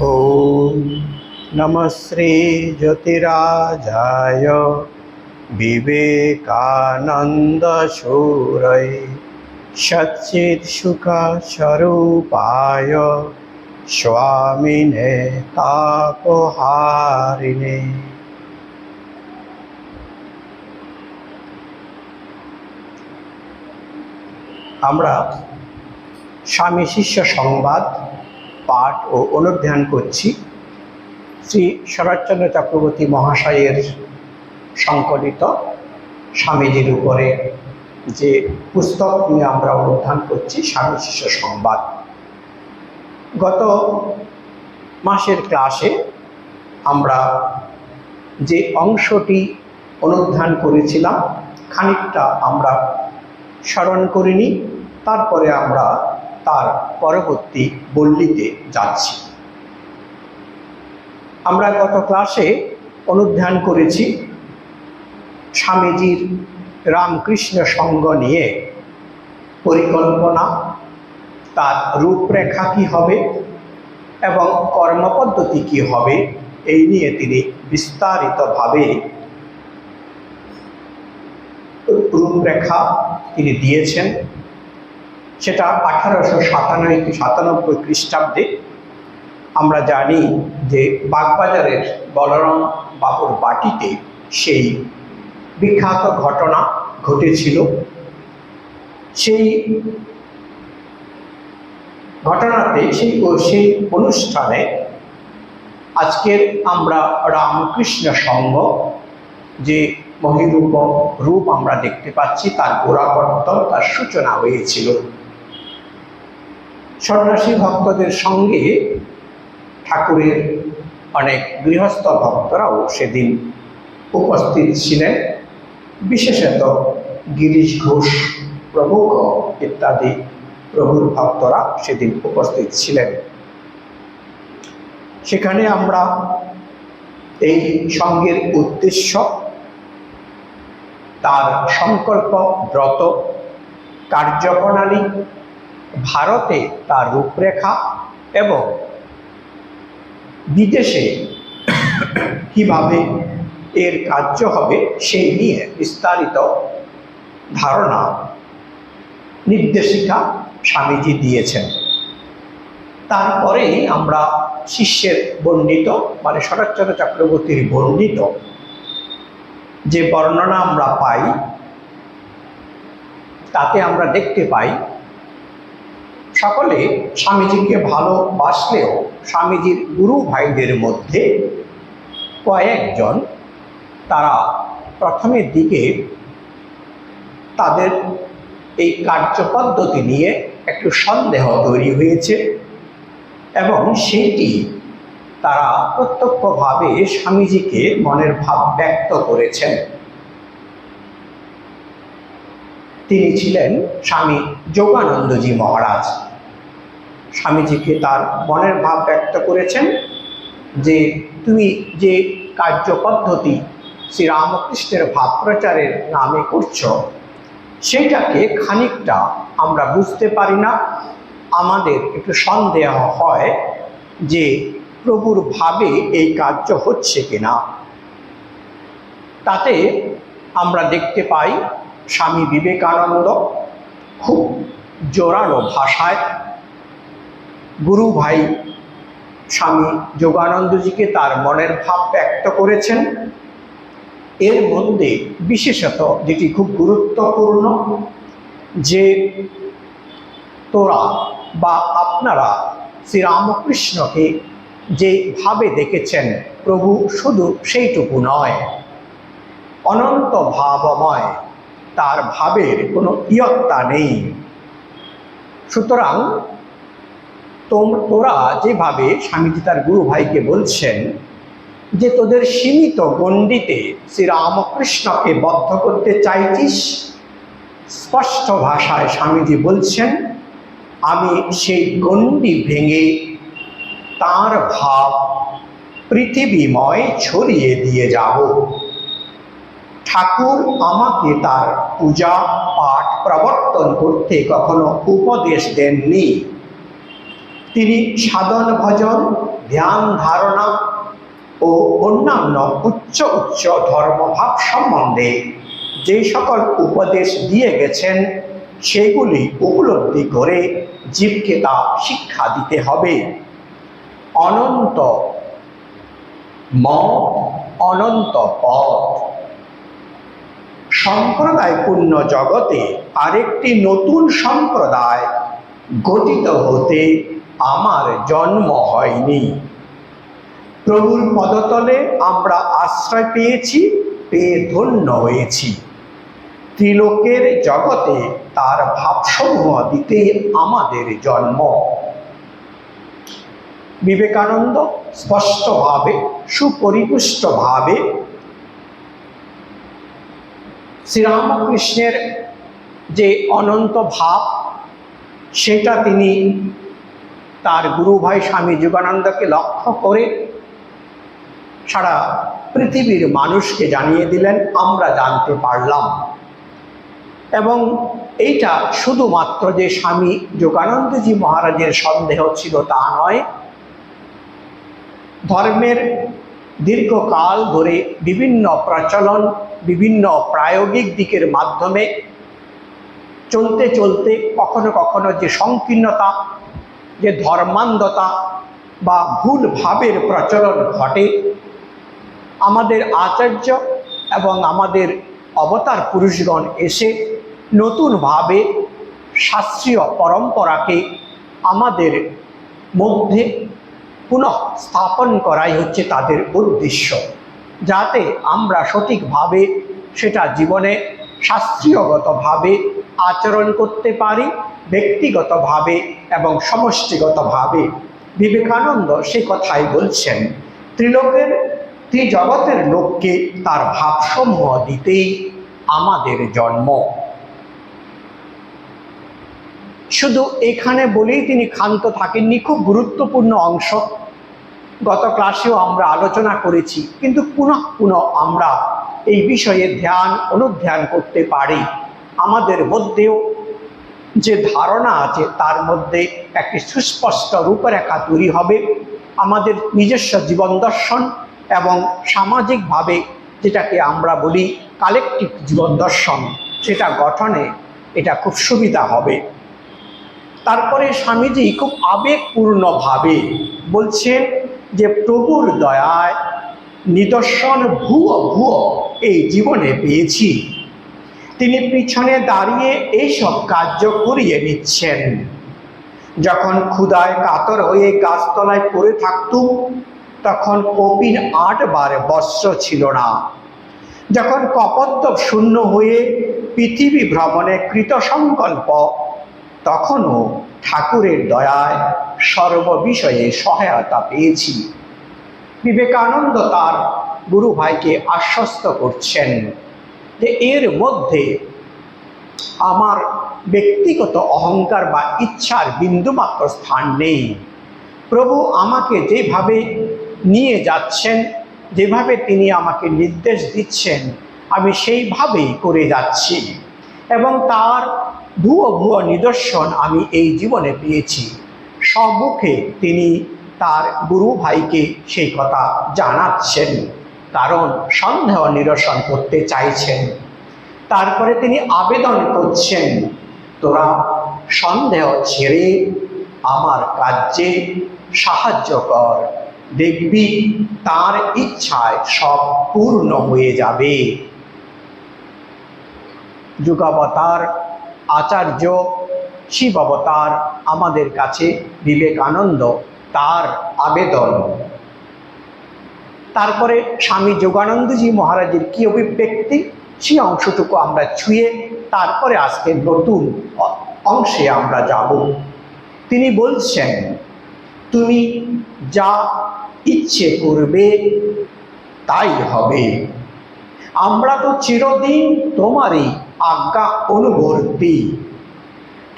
ओम नमः श्री ज्योतिराजाय विवेकानंद शूरये सच्चित् सुख स्वरूपाय स्वामिने तापहारिणे। আমরা স্বামী শিষ্য সংবাদ পাঠ ও অনুধ্যান করছি। শ্রী শরৎচন্দ্র চক্রবর্তী মহাশয়ের সংকলিত স্বামীজির উপরে যে পুস্তক নিয়ে আমরা অনুধ্যান করছি, স্বামী শিষ্য সংবাদ। গত মাসের ক্লাসে আমরা যে অংশটি অনুধ্যান করেছিলাম খানিকটা আমরা স্মরণ করিনি, তারপরে আমরা তার পরবর্তী বল্লিতে যাচ্ছি। আমরা গত ক্লাসে অনুধ্যান করেছি স্বামীজির রামকৃষ্ণ সঙ্গ নিয়ে পরিকল্পনা, তার রূপরেখা কী হবে এবং কর্মপদ্ধতি কী হবে, এই নিয়ে তিনি বিস্তারিতভাবে রূপরেখা তিনি দিয়েছেন। সেটা 1897 খ্রিস্টাব্দে। আমরা জানি যে বাগবাজারের বলরাম বাবুর বাটিতে সেই বিখ্যাত ঘটনা ঘটেছিল। সেই ঘটনাতে সেই অনুষ্ঠানে আজকের আমরা রামকৃষ্ণ সঙ্গ যে মহিরূপ রূপ আমরা দেখতে পাচ্ছি, তার গোড়াবর্তন, তার সূচনা হয়েছিল। সন্ন্যাসী ভক্তদের সঙ্গে ঠাকুরের অনেক গৃহস্থ ভক্তরাও সেদিন উপস্থিত ছিলেন। বিশেষত গিরিশ ঘোষ প্রমুখ ইত্যাদি প্রভুর ভক্তরা সেদিন উপস্থিত ছিলেন। সেখানে আমরা এই সঙ্গের উদ্দেশ্য, তার সংকল্প ব্রত, কার্যপ্রণালী, ভারতে তার রূপরেখা এবং বিদেশে কিভাবে এর কার্য হবে সেই নিয়ে বিস্তারিত ধারণা, নির্দেশিকা স্বামীজি দিয়েছেন। তারপরেই আমরা শিষ্যের বর্ণিত মানে শরৎচন্দ্র চক্রবর্তীর বর্ণিত যে বর্ণনা আমরা পাই, তাতে আমরা দেখতে পাই সকলে স্বামীজিকে ভালোবাসলেও স্বামীজির গুরু ভাইদের মধ্যে কয়েকজন তারা প্রথমের দিকে তাদের এই কার্যপদ্ধতি নিয়ে একটু সন্দেহ তৈরি হয়েছে এবং সেইটি তারা প্রত্যক্ষভাবে স্বামীজিকে মনের ভাব ব্যক্ত করেছেন। তিনি ছিলেন স্বামী যোগানন্দজি মহারাজ। স্বামীজিকে তার মনের ভাব ব্যক্ত করেছেন যে তুমি যে কার্যপদ্ধতি শ্রীরামকৃষ্ণের ভাব প্রচারের নামে করছ, সেইটাকে খানিকটা আমরা বুঝতে পারি না। আমাদের একটু সন্দেহ হয় যে প্রভুর ভাবে এই কার্য হচ্ছে কিনা। তাতে আমরা দেখতে পাই স্বামী বিবেকানন্দ খুব জোরালো ভাষায় গুরু ভাই স্বামী যোগানন্দজিকে তার মনের ভাব ব্যক্ত করেছেন। এর মধ্যে বিশেষত যেটি খুব গুরুত্বপূর্ণ, যে তোরা বা আপনারা শ্রীরামকৃষ্ণকে যেভাবে দেখেছেন, প্রভু শুধু সেইটুকু নয়, অনন্ত ভাবময়, তার ভাবের কোনো ইয়ত্তা নেই। সুতরাং তোরা যেভাবে স্বামীজি তার গুরু ভাইকে বলছেন যে তোদের সীমিত গণ্ডিতে শ্রীরামকৃষ্ণকে বদ্ধ করতে চাইছিস, স্পষ্ট ভাষায় স্বামীজি বলছেন আমি সেই গণ্ডি ভেঙে তার ভাব পৃথিবীময় ছড়িয়ে দিয়ে যাব। ঠাকুর আমাকে তার পূজা পাঠ প্রবর্তন করতে কখনো উপদেশ দেননি। তিনি সাধন ভজন ধ্যান ধারণা ও অন্যান্য উচ্চ উচ্চ ধর্মভাব সম্বন্ধে যে সকল উপদেশ দিয়ে গেছেন সেগুলি উপলব্ধি করে জীবকে তা শিক্ষা দিতে হবে। অনন্ত মত, অনন্ত পথ। সম্প্রদায়পূর্ণ জগতে আরেকটি নতুন সম্প্রদায় গঠিত হতে আমার জন্ম হয়নি। প্রভুর পদতলে আমরা আশ্রয় পেয়েছি, পেয়ে ধন্য হয়েছি। ত্রিলোকের জগতে তার ভাবসমূহ দিতে আমাদের জন্ম। বিবেকানন্দ স্পষ্টভাবে সুপরিপুষ্টভাবে শ্রীরামকৃষ্ণের যে অনন্ত ভাব সেটা তিনি তার গুরু ভাই স্বামী যোগানন্দকে লক্ষ্য করে সারা পৃথিবীর মানুষকে জানিয়ে দিলেন, আমরা জানতে পারলাম। এবং এইটা শুধুমাত্র যে স্বামী যোগানন্দজি মহারাজের সন্দেহ ছিল তা নয়, ধর্মের দীর্ঘকাল ধরে বিভিন্ন প্রচলন, বিভিন্ন প্রায়োগিক দিকের মাধ্যমে চলতে চলতে কখনো কখনো যে সংকীর্ণতা, যে ধর্মান্ধতা বা ভুল ভাবের প্রচলন ঘটে, আমাদের আচার্য এবং আমাদের অবতার পুরুষগণ এসে নতুনভাবে শাস্ত্রীয় পরম্পরাকে আমাদের মধ্যে পুনঃ স্থাপন করাই হচ্ছে তাদের উদ্দেশ্য, যাতে আমরা সঠিকভাবে সেটা জীবনে শাস্ত্রীয়গতভাবে আচরণ করতে পারি, ব্যক্তিগতভাবে এবং সমষ্টিগতভাবে। বিবেকানন্দ সে কথাই বলছেন, ত্রিজগতের লোককে তার ভাবসমূহ দিতেই আমাদের জন্ম। শুধু এখানে বলেই তিনি ক্ষান্ত থাকেননি, খুব গুরুত্বপূর্ণ অংশ গত ক্লাসেও আমরা আলোচনা করেছি, কিন্তু পুনঃ পুনঃ আমরা এই বিষয়ে ধ্যান অনুধ্যান করতে পারি। আমাদের মধ্যেও যে ধারণা আছে তার মধ্যে একটি সুস্পষ্ট রূপরেখা তৈরি হবে। আমাদের নিজস্ব জীবন দর্শন এবং সামাজিকভাবে যেটাকে আমরা বলি কালেকটিভ জীবন দর্শন, সেটা গঠনে এটা খুব সুবিধা হবে। তারপরে স্বামীজি খুব আবেগপূর্ণভাবে বলছেন যে প্রভুর দয়ায় নিদর্শন ভুয়ো ভুয়ো এই জীবনে পেয়েছি। তিনি পিছনে দাঁড়িয়ে এইসব কার্য করিয়ে নিচ্ছেন। যখন ক্ষুধায় কাতর হয়ে গাছতলায় পড়ে থাকতুম তখন কপিন 8 বার বস্ত্র ছিল না। যখন কপোদ্যব শূন্য হয়ে পৃথিবী ভ্রমণে কৃত সংকল্প, তখনও ঠাকুরের দয়ায় সর্ববিষয়ে সহায়তা পেয়েছি। বিবেকানন্দ তার গুরু ভাইকে আশ্বস্ত করছেন যে এর মধ্যে আমার ব্যক্তিগত অহংকার বা ইচ্ছার বিন্দুমাত্র স্থান নেই। প্রভু আমাকে যেভাবে নিয়ে যাচ্ছেন, যেভাবে তিনি আমাকে নির্দেশ দিচ্ছেন, আমি সেইভাবেই করে যাচ্ছি এবং তার ভুয়ো ভুয়ো নিদর্শন আমি এই জীবনে পেয়েছি। সম্মুখে তিনি তার গুরু ভাইকে সেই কথা জানাচ্ছেন, কারণ সন্দেহ নিরসন করতে চাইছেন। তারপরে তিনি আবেদন করছেন, তোরা সন্দেহ ছেড়ে আমার কার্যে সাহায্য কর, দেখবি তার ইচ্ছায় সব পূর্ণ হয়ে যাবে। যুগাবতার আচার্য শিব অবতার আমাদের কাছে বিবেকানন্দ তার আবেদন। তারপরে স্বামী যোগানন্দজি মহারাজের কি অভিব্যক্তি, সেই অংশটুকু আমরা ছুঁয়ে তারপরে আজকে নতুন অংশে আমরা যাব। তিনি বলছেন, তুমি যা ইচ্ছে করবে তাই হবে। আমরা তো চিরদিন তোমারই আজ্ঞা অনুবর্তী।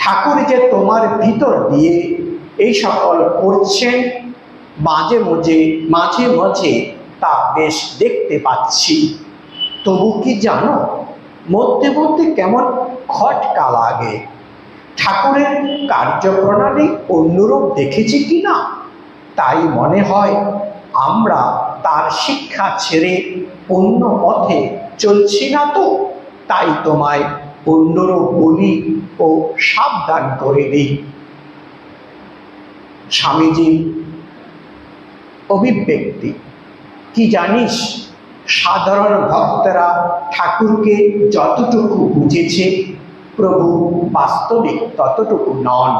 ঠাকুর যে তোমার ভিতর দিয়ে এই সকল করছেন, মাঝে মাঝে তা বেশ দেখতে পাচ্ছি। তবু কি জানো, মধ্যে মধ্যে কেমন খটকা লাগে। ঠাকুরের কার্যপ্রণালী অন্যরূপ দেখেছি কি না তাই মনে হয় আমরা তার শিক্ষা ছেড়ে অন্য পথে চলছি না তো, তাই তোমায় অন্যরূপ বলি ও সাবধান করে দিই। স্বামীজি অভিব্যক্তি, কি জানিস, সাধারণ ভক্তরা ঠাকুরকে যতটুকু বুঝেছে প্রভু বাস্তবিক ততটুকু নন।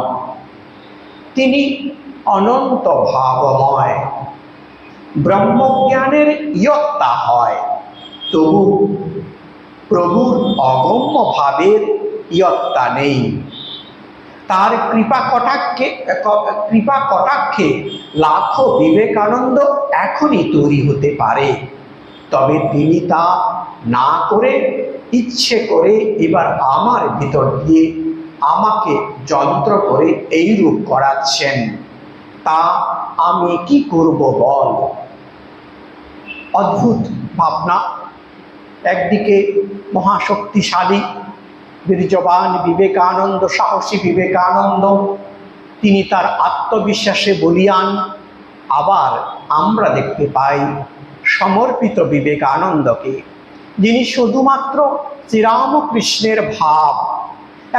তিনি অনন্ত ভাবময়, ব্রহ্মজ্ঞানের ইয়ত্তা হয়, তবু প্রভুর অগম্য ভাবের ইয়ত্তা নেই। তার কৃপা কটাক্ষে লাখো বিবেকানন্দ এখনই তৈরি হতে পারে, তবে তিনি তা না করে ইচ্ছে করে এবার আমার ভিতর দিয়ে আমাকে যন্ত্র করে এইরূপ করাচ্ছেন। তা আমি কি করব বল? অদ্ভুত ভাবনা। একদিকে মহাশক্তিশালী বীর্যবান বিবেকানন্দ, সাহসী বিবেকানন্দ, তিনি তার আত্মবিশ্বাসে বলীয়ান। আবার আমরা দেখতে পাই সমর্পিত বিবেকানন্দকে, যিনি শুধুমাত্র শ্রীরামকৃষ্ণের ভাব,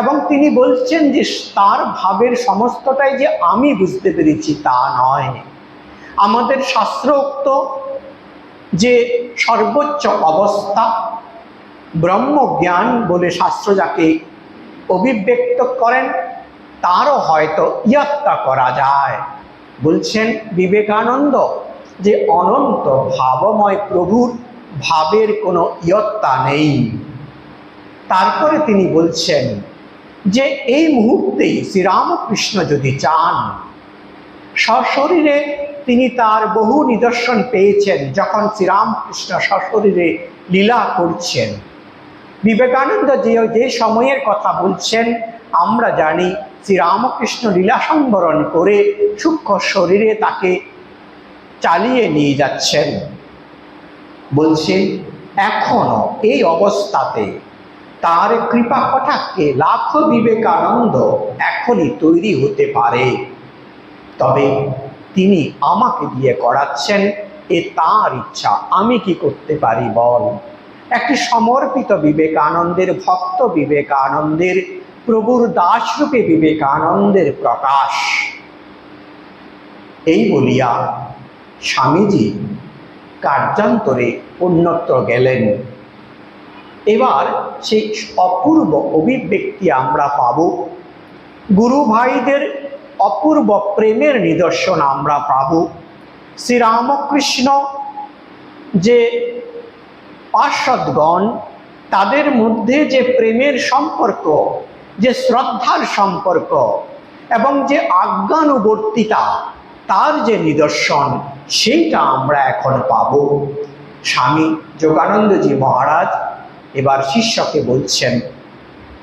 এবং তিনি বলছেন যে তার ভাবের সমস্তটাই যে আমি বুঝতে পেরেছি তা নয়। আমাদের শাস্ত্রোক্ত যে সর্বোচ্চ অবস্থা ব্রহ্মজ্ঞান বলে শাস্ত্র যাকে অভিব্যক্ত করেন, তারও হয়তো ইয়ত্তা করা যায়। বলছেন বিবেকানন্দ যে অনন্ত ভাবময় প্রভুর ভাবের কোনো ইয়ত্তা নেই। তারপরে তিনি বলছেন যে এই মুহূর্তেই শ্রীরামকৃষ্ণ যদি চান, সশরীরে তিনি তার বহু নিদর্শন পেয়েছেন যখন শ্রীরামকৃষ্ণ সশরীরে লীলা করছেন। বিবেকানন্দ যে সময়ের কথা বলছেন আমরা জানি, শ্রীরামকৃষ্ণ লীলা সম্বরণ করে সূক্ষ্ম শরীরে তাকে চালিয়ে নিয়ে যাচ্ছেন। বলছেন এখনো এই অবস্থাতে তার কৃপা কটাক্ষে লাখো বিবেকানন্দ এখনই তৈরি হতে পারে, তবে তিনি আমাকে দিয়ে করাচ্ছেন, এ তার ইচ্ছা, আমি কি করতে পারি বল? একটি সমর্পিত বিবেকানন্দের, ভক্ত বিবেকানন্দের, প্রভুর দাসরূপে বিবেকানন্দের প্রকাশ। এই বলিয়া স্বামীজি কার্যান্তরে অন্যত্র গেলেন। এবার সেই অপূর্ব অভিব্যক্তি আমরা পাব, গুরু ভাইদের অপূর্ব প্রেমের নিদর্শন আমরা পাব। শ্রীরামকৃষ্ণ যে পার্ষদগণ, তাদের মধ্যে যে প্রেমের সম্পর্ক, যে শ্রদ্ধার সম্পর্ক এবং যে আজ্ঞানুবর্তিতা, তার যে নিদর্শন, সেইটা আমরা এখন পাব। স্বামী যোগানন্দজি মহারাজ এবার শিষ্যকে বলছেন,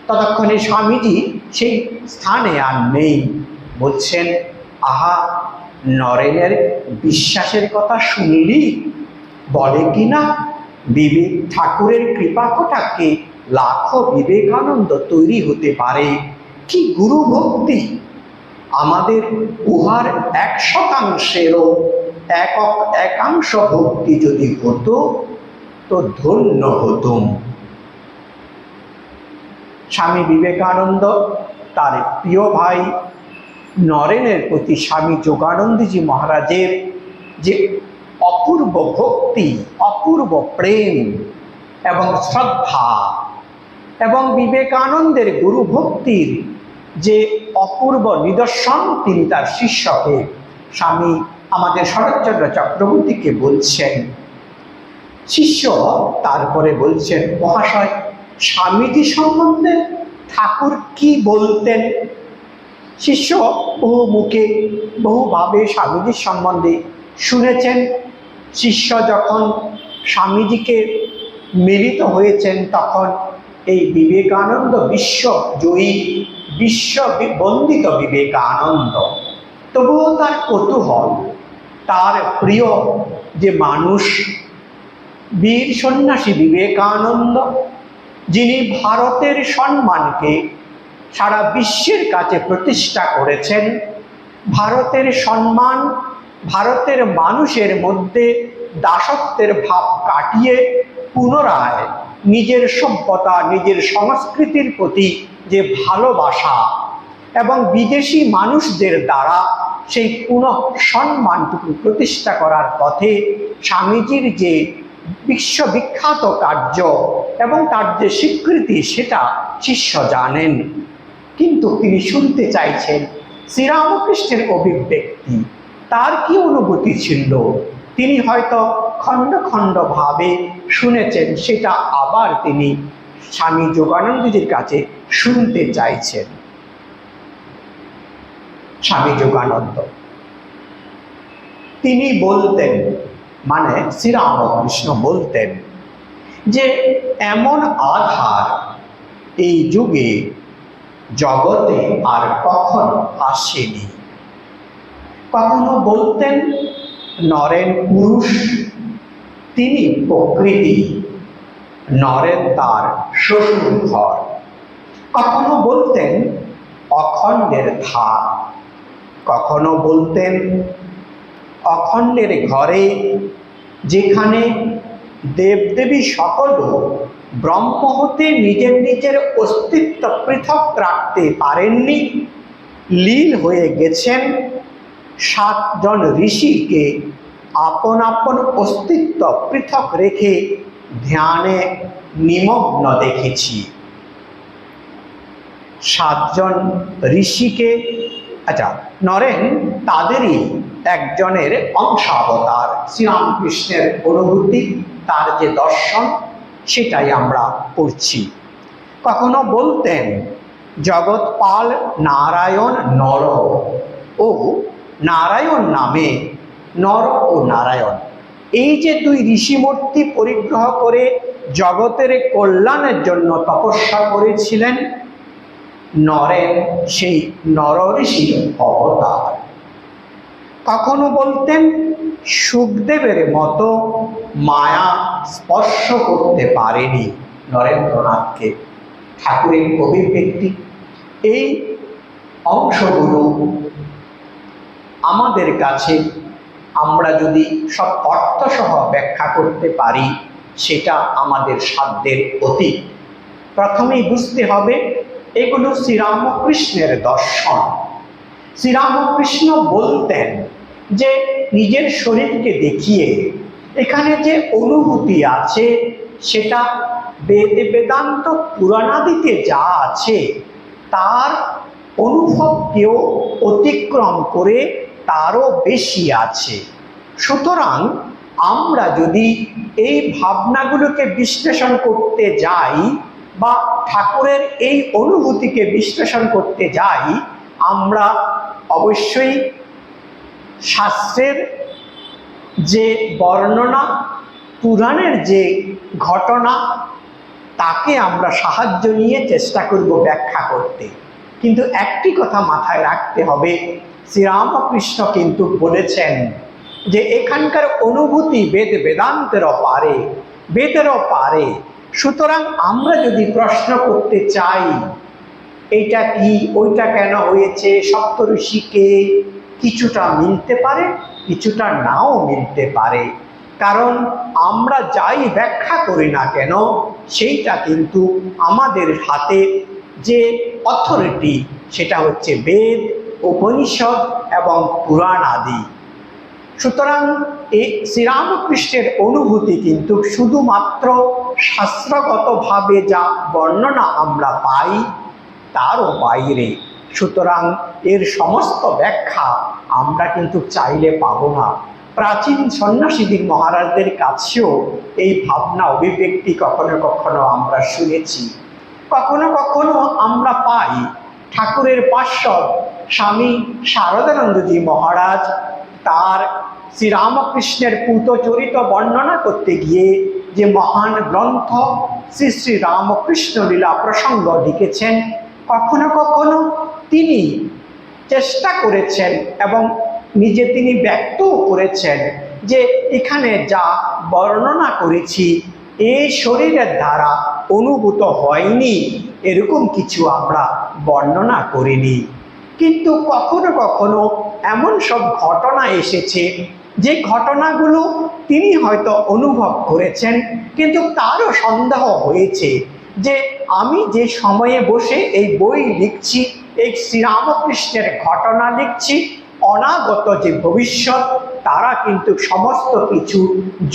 ততক্ষণে স্বামীজি সেই স্থানে আর নেই। বলছেন, আহা, নরেনের বিশ্বাসের কথা শুনলি? বলে কিনা বিবেক ঠাকুরের কৃপা কটাক্ষে লাখো বিবেকানন্দ তৈরি হতে পারে। কি গুরু ভক্তি! আমাদের উহার 1% একাংশ ভক্তি যদি হতো তো ধন্য হতুম। স্বামী বিবেকানন্দ তার প্রিয় ভাই নরেনের প্রতি স্বামী যোগানন্দজি মহারাজের যে অপূর্ব ভক্তি, অপূর্ব প্রেম এবং শ্রদ্ধা, এবং বিবেকানন্দের গুরু ভক্তির যে অপূর্ব নিদর্শন তিনি তার শিষ্যকে, স্বামী আমাদের শরৎচন্দ্র চক্রবর্তীকে বলছেন। শিষ্য তারপরে বলছেন, মহাশয়, স্বামীজি সম্বন্ধে ঠাকুর কি বলতেন? শিষ্য বহু মুখে বহুভাবে স্বামীজির সম্বন্ধে শুনেছেন। শিষ্য যখন স্বামীজিকে মিলিত হয়েছেন তখন এই বিবেকানন্দ বিশ্বজয়ী, বিশ্ববন্দিত বিবেকানন্দ, তবুও তার কৌতূহল, তার প্রিয় যে মানুষ বীর সন্ন্যাসী বিবেকানন্দ, যিনি ভারতের সম্মানকে সারা বিশ্বের কাছে প্রতিষ্ঠা করেছেন, ভারতের সম্মান ভারতের মানুষের মধ্যে দাসত্বের ভাব কাটিয়ে পুনরায় নিজের সভ্যতা, নিজের সংস্কৃতির প্রতি যে ভালোবাসা এবং বিদেশি মানুষদের দ্বারা সেই পুনঃ সম্মানটুকু প্রতিষ্ঠা করার পথে স্বামীজির যে বিশ্ববিখ্যাত কার্য এবং তার যে স্বীকৃতি, সেটা শিষ্য জানেন। কিন্তু তিনি শুনতে চাইছেন শ্রীরামকৃষ্ণের অভিব্যক্তি, তার কি অনুভূতি ছিল, তিনি হয়তো খণ্ড খণ্ড ভাবে শুনেছেন, সেটা আবার তিনি স্বামী যোগানন্দজির কাছে শুনতে চাইছেন। স্বামী যোগানন্দ তিনি বলতেন, মানে শ্রীরামকৃষ্ণ বলতেন যে এমন আধার এই যুগে জগতে আর কখনো আসেনি। কখনো বলতেন নরেন পুরুষ, তিনি প্রকৃতি, নরেন তার শ্বশুর ঘর। কখনো বলতেন অখণ্ডের ধার, কখনো বলতেন অখণ্ডের ঘরে, যেখানে দেবদেবী সকল ব্রহ্ম হতে নিজের নিজের অস্তিত্ব পৃথক রাখতে পারেননি, লীন হয়ে গেছেন। 7 জন ঋষিকে আপন আপন অস্তিত্ব পৃথক রেখে ধ্যানে নিমগ্ন দেখেছি। 7 জন ঋষিকে, আচ্ছা, নরেন তাদেরই একজনের অংশাবতার। শ্রীরামকৃষ্ণের অনুভূতি, তার যে দর্শন, সেটাই আমরা পড়ছি। কখনো বলতেন জগৎপাল নারায়ণ নর ও নারায়ণ নামে, নর ও নারায়ণ, এই যে 2 ঋষিমূর্তি পরিগ্রহ করে জগতের কল্যাণের জন্য তপস্যা করেছিলেন, নরেন সেই নর ঋষির অবতার। কখনো বলতেন সুখদেবের মতো মায়া স্পর্শ করতে পারেনি নরেন্দ্রনাথকে। ঠাকুরের অভিব্যক্তি, এই অংশগুলো আমাদের কাছে আমরা যদি সব অর্থসহ ব্যাখ্যা করতে পারি, সেটা আমাদের সাধ্যের অতীত। প্রথমেই বুঝতে হবে এগুলো শ্রীরামকৃষ্ণের দর্শন। শ্রীরামকৃষ্ণ বলতেন যে নিজের শরীরকে দেখিয়ে এখানে যে অনুভূতি আছে, সেটা বেদে বেদান্ত পুরাণাদিতে যা আছে তার অনুভবকেও অতিক্রম করে তারও বেশি আছে। সুতরাং আমরা যদি এই ভাবনাগুলোকে বিশ্লেষণ করতে যাই বা ঠাকুরের এই অনুভূতিকে বিশ্লেষণ করতে যাই, আমরা অবশ্যই শাস্ত্রের যে বর্ণনা, পুরাণের যে ঘটনা, তাকে আমরা সাহায্য নিয়ে চেষ্টা করব ব্যাখ্যা করতে। কিন্তু একটি কথা মাথায় রাখতে হবে, শ্রীরামকৃষ্ণ কিন্তু বলেছেন যে এখানকার অনুভূতি বেদ বেদান্তেরও পারে, বেদেরও পারে। সুতরাং আমরা যদি প্রশ্ন করতে চাই এইটা কি, ওইটা কেন হয়েছে, সপ্তঋষিকে, কিছুটা মিলতে পারে, কিছুটা নাও মিলতে পারে। কারণ আমরা যাই ব্যাখ্যা করি না কেন, সেইটা কিন্তু আমাদের হাতে যে অথরিটি, সেটা হচ্ছে বেদ, উপনিষদ এবং পুরাণ আদি। সুতরাং এই শ্রীরামকৃষ্ণের অনুভূতি কিন্তু শুধুমাত্র শাস্ত্রগতভাবে যা বর্ণনা আমরা পাই তারও বাইরে। সুতরাং এর সমস্ত ব্যাখ্যা আমরা কিন্তু চাইলে পাবো না। প্রাচীন সন্ন্যাসীদের মহারাজদের কাছেও এই ভাবনা অভিব্যক্তি কখনো কখনো আমরা শুনেছি। কখনো কখনো আমরা পাই ঠাকুরের পার্শ্বদ স্বামী শারদানন্দজি মহারাজ তার শ্রীরামকৃষ্ণের পূতচরিত বর্ণনা করতে গিয়ে যে মহান গ্রন্থ শ্রী শ্রী রামকৃষ্ণ লীলা প্রসঙ্গ লিখেছেন, কখনো কখনো তিনি চেষ্টা করেছেন এবং নিজে তিনি ব্যক্তও করেছেন যে এখানে যা বর্ণনা করেছি এই শরীরের দ্বারা অনুভূত হয়নি, এরকম কিছু আমরা বর্ণনা করিনি। কিন্তু কখনো কখনো এমন সব ঘটনা এসেছে যে ঘটনাগুলো তিনি হয়তো অনুভব করেছেন, কিন্তু তারও সন্দেহ হয়েছে যে আমি যে সময়ে বসে এই বই লিখছি, এই শ্রীরামকৃষ্ণের ঘটনা লিখছি, অনাগত যে ভবিষ্যৎ তারা কিন্তু সমস্ত কিছু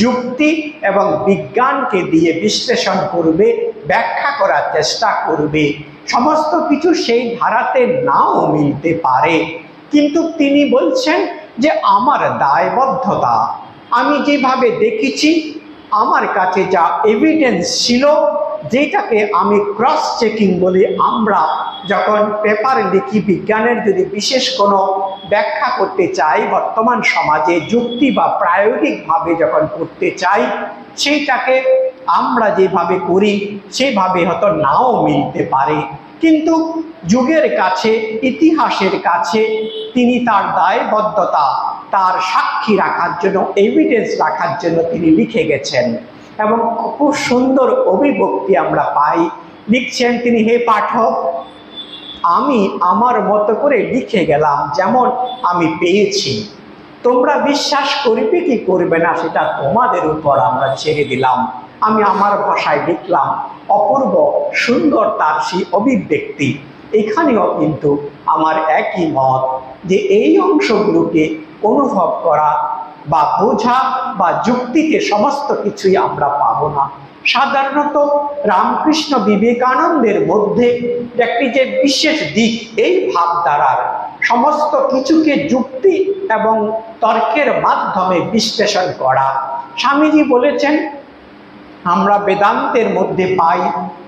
যুক্তি এবং বিজ্ঞানকে দিয়ে বিশ্লেষণ করবে, ব্যাখ্যা করার চেষ্টা করবে। সমস্ত কিছু সেই ধারাতে নাও মিলতে পারে, কিন্তু তিনি বলছেন যে আমার দায়বদ্ধতা, আমি যেভাবে দেখেছি, আমার কাছে যা এভিডেন্স ছিল, যেটাকে আমি ক্রস চেকিং বলি, আমরা যখন পেপার লিখি বিজ্ঞানের যদি বিশেষ কোনো ব্যাখ্যা করতে চাই বর্তমান সমাজে যুক্তি বা প্রায়োগিকভাবে যখন করতে চাই, সেইটাকে আমরা যেভাবে করি সেভাবে হয়তো নাও মিলতে পারে, কিন্তু যুগের কাছে, ইতিহাসের কাছে তিনি তার দায়বদ্ধতা, তার সাক্ষী রাখার জন্য, এভিডেন্স রাখার জন্য তিনি লিখে গেছেন। এবং খুব সুন্দর অভিব্যক্তি আমরা পাই। লিখছেন তিনি, হে পাঠক, আমি আমার মতো করে লিখে গেলাম যেমন আমি পেয়েছি, তোমরা বিশ্বাস করবে কি করবে না সেটা তোমাদের উপর আমরা ছেড়ে দিলাম। আমি আমার ভাষায় লিখলাম, অপূর্ব সুন্দর তার সেই অভিব্যক্তি। এখানেও কিন্তু আমার একই মত যে এই অংশগুলোকে অনুভব করা বা বোঝা বা যুক্তিতে সমস্ত কিছুই আমরা পাবো না। সাধারণত রামকৃষ্ণ বিবেকানন্দের মধ্যে একটি যে বিশেষ দিক, এই ভাবধারার সমস্ত কিছুকে যুক্তি এবং তর্কের মাধ্যমে বিশ্লেষণ করা। স্বামীজি বলেছেন, আমরা বেদান্তের মধ্যে পাই,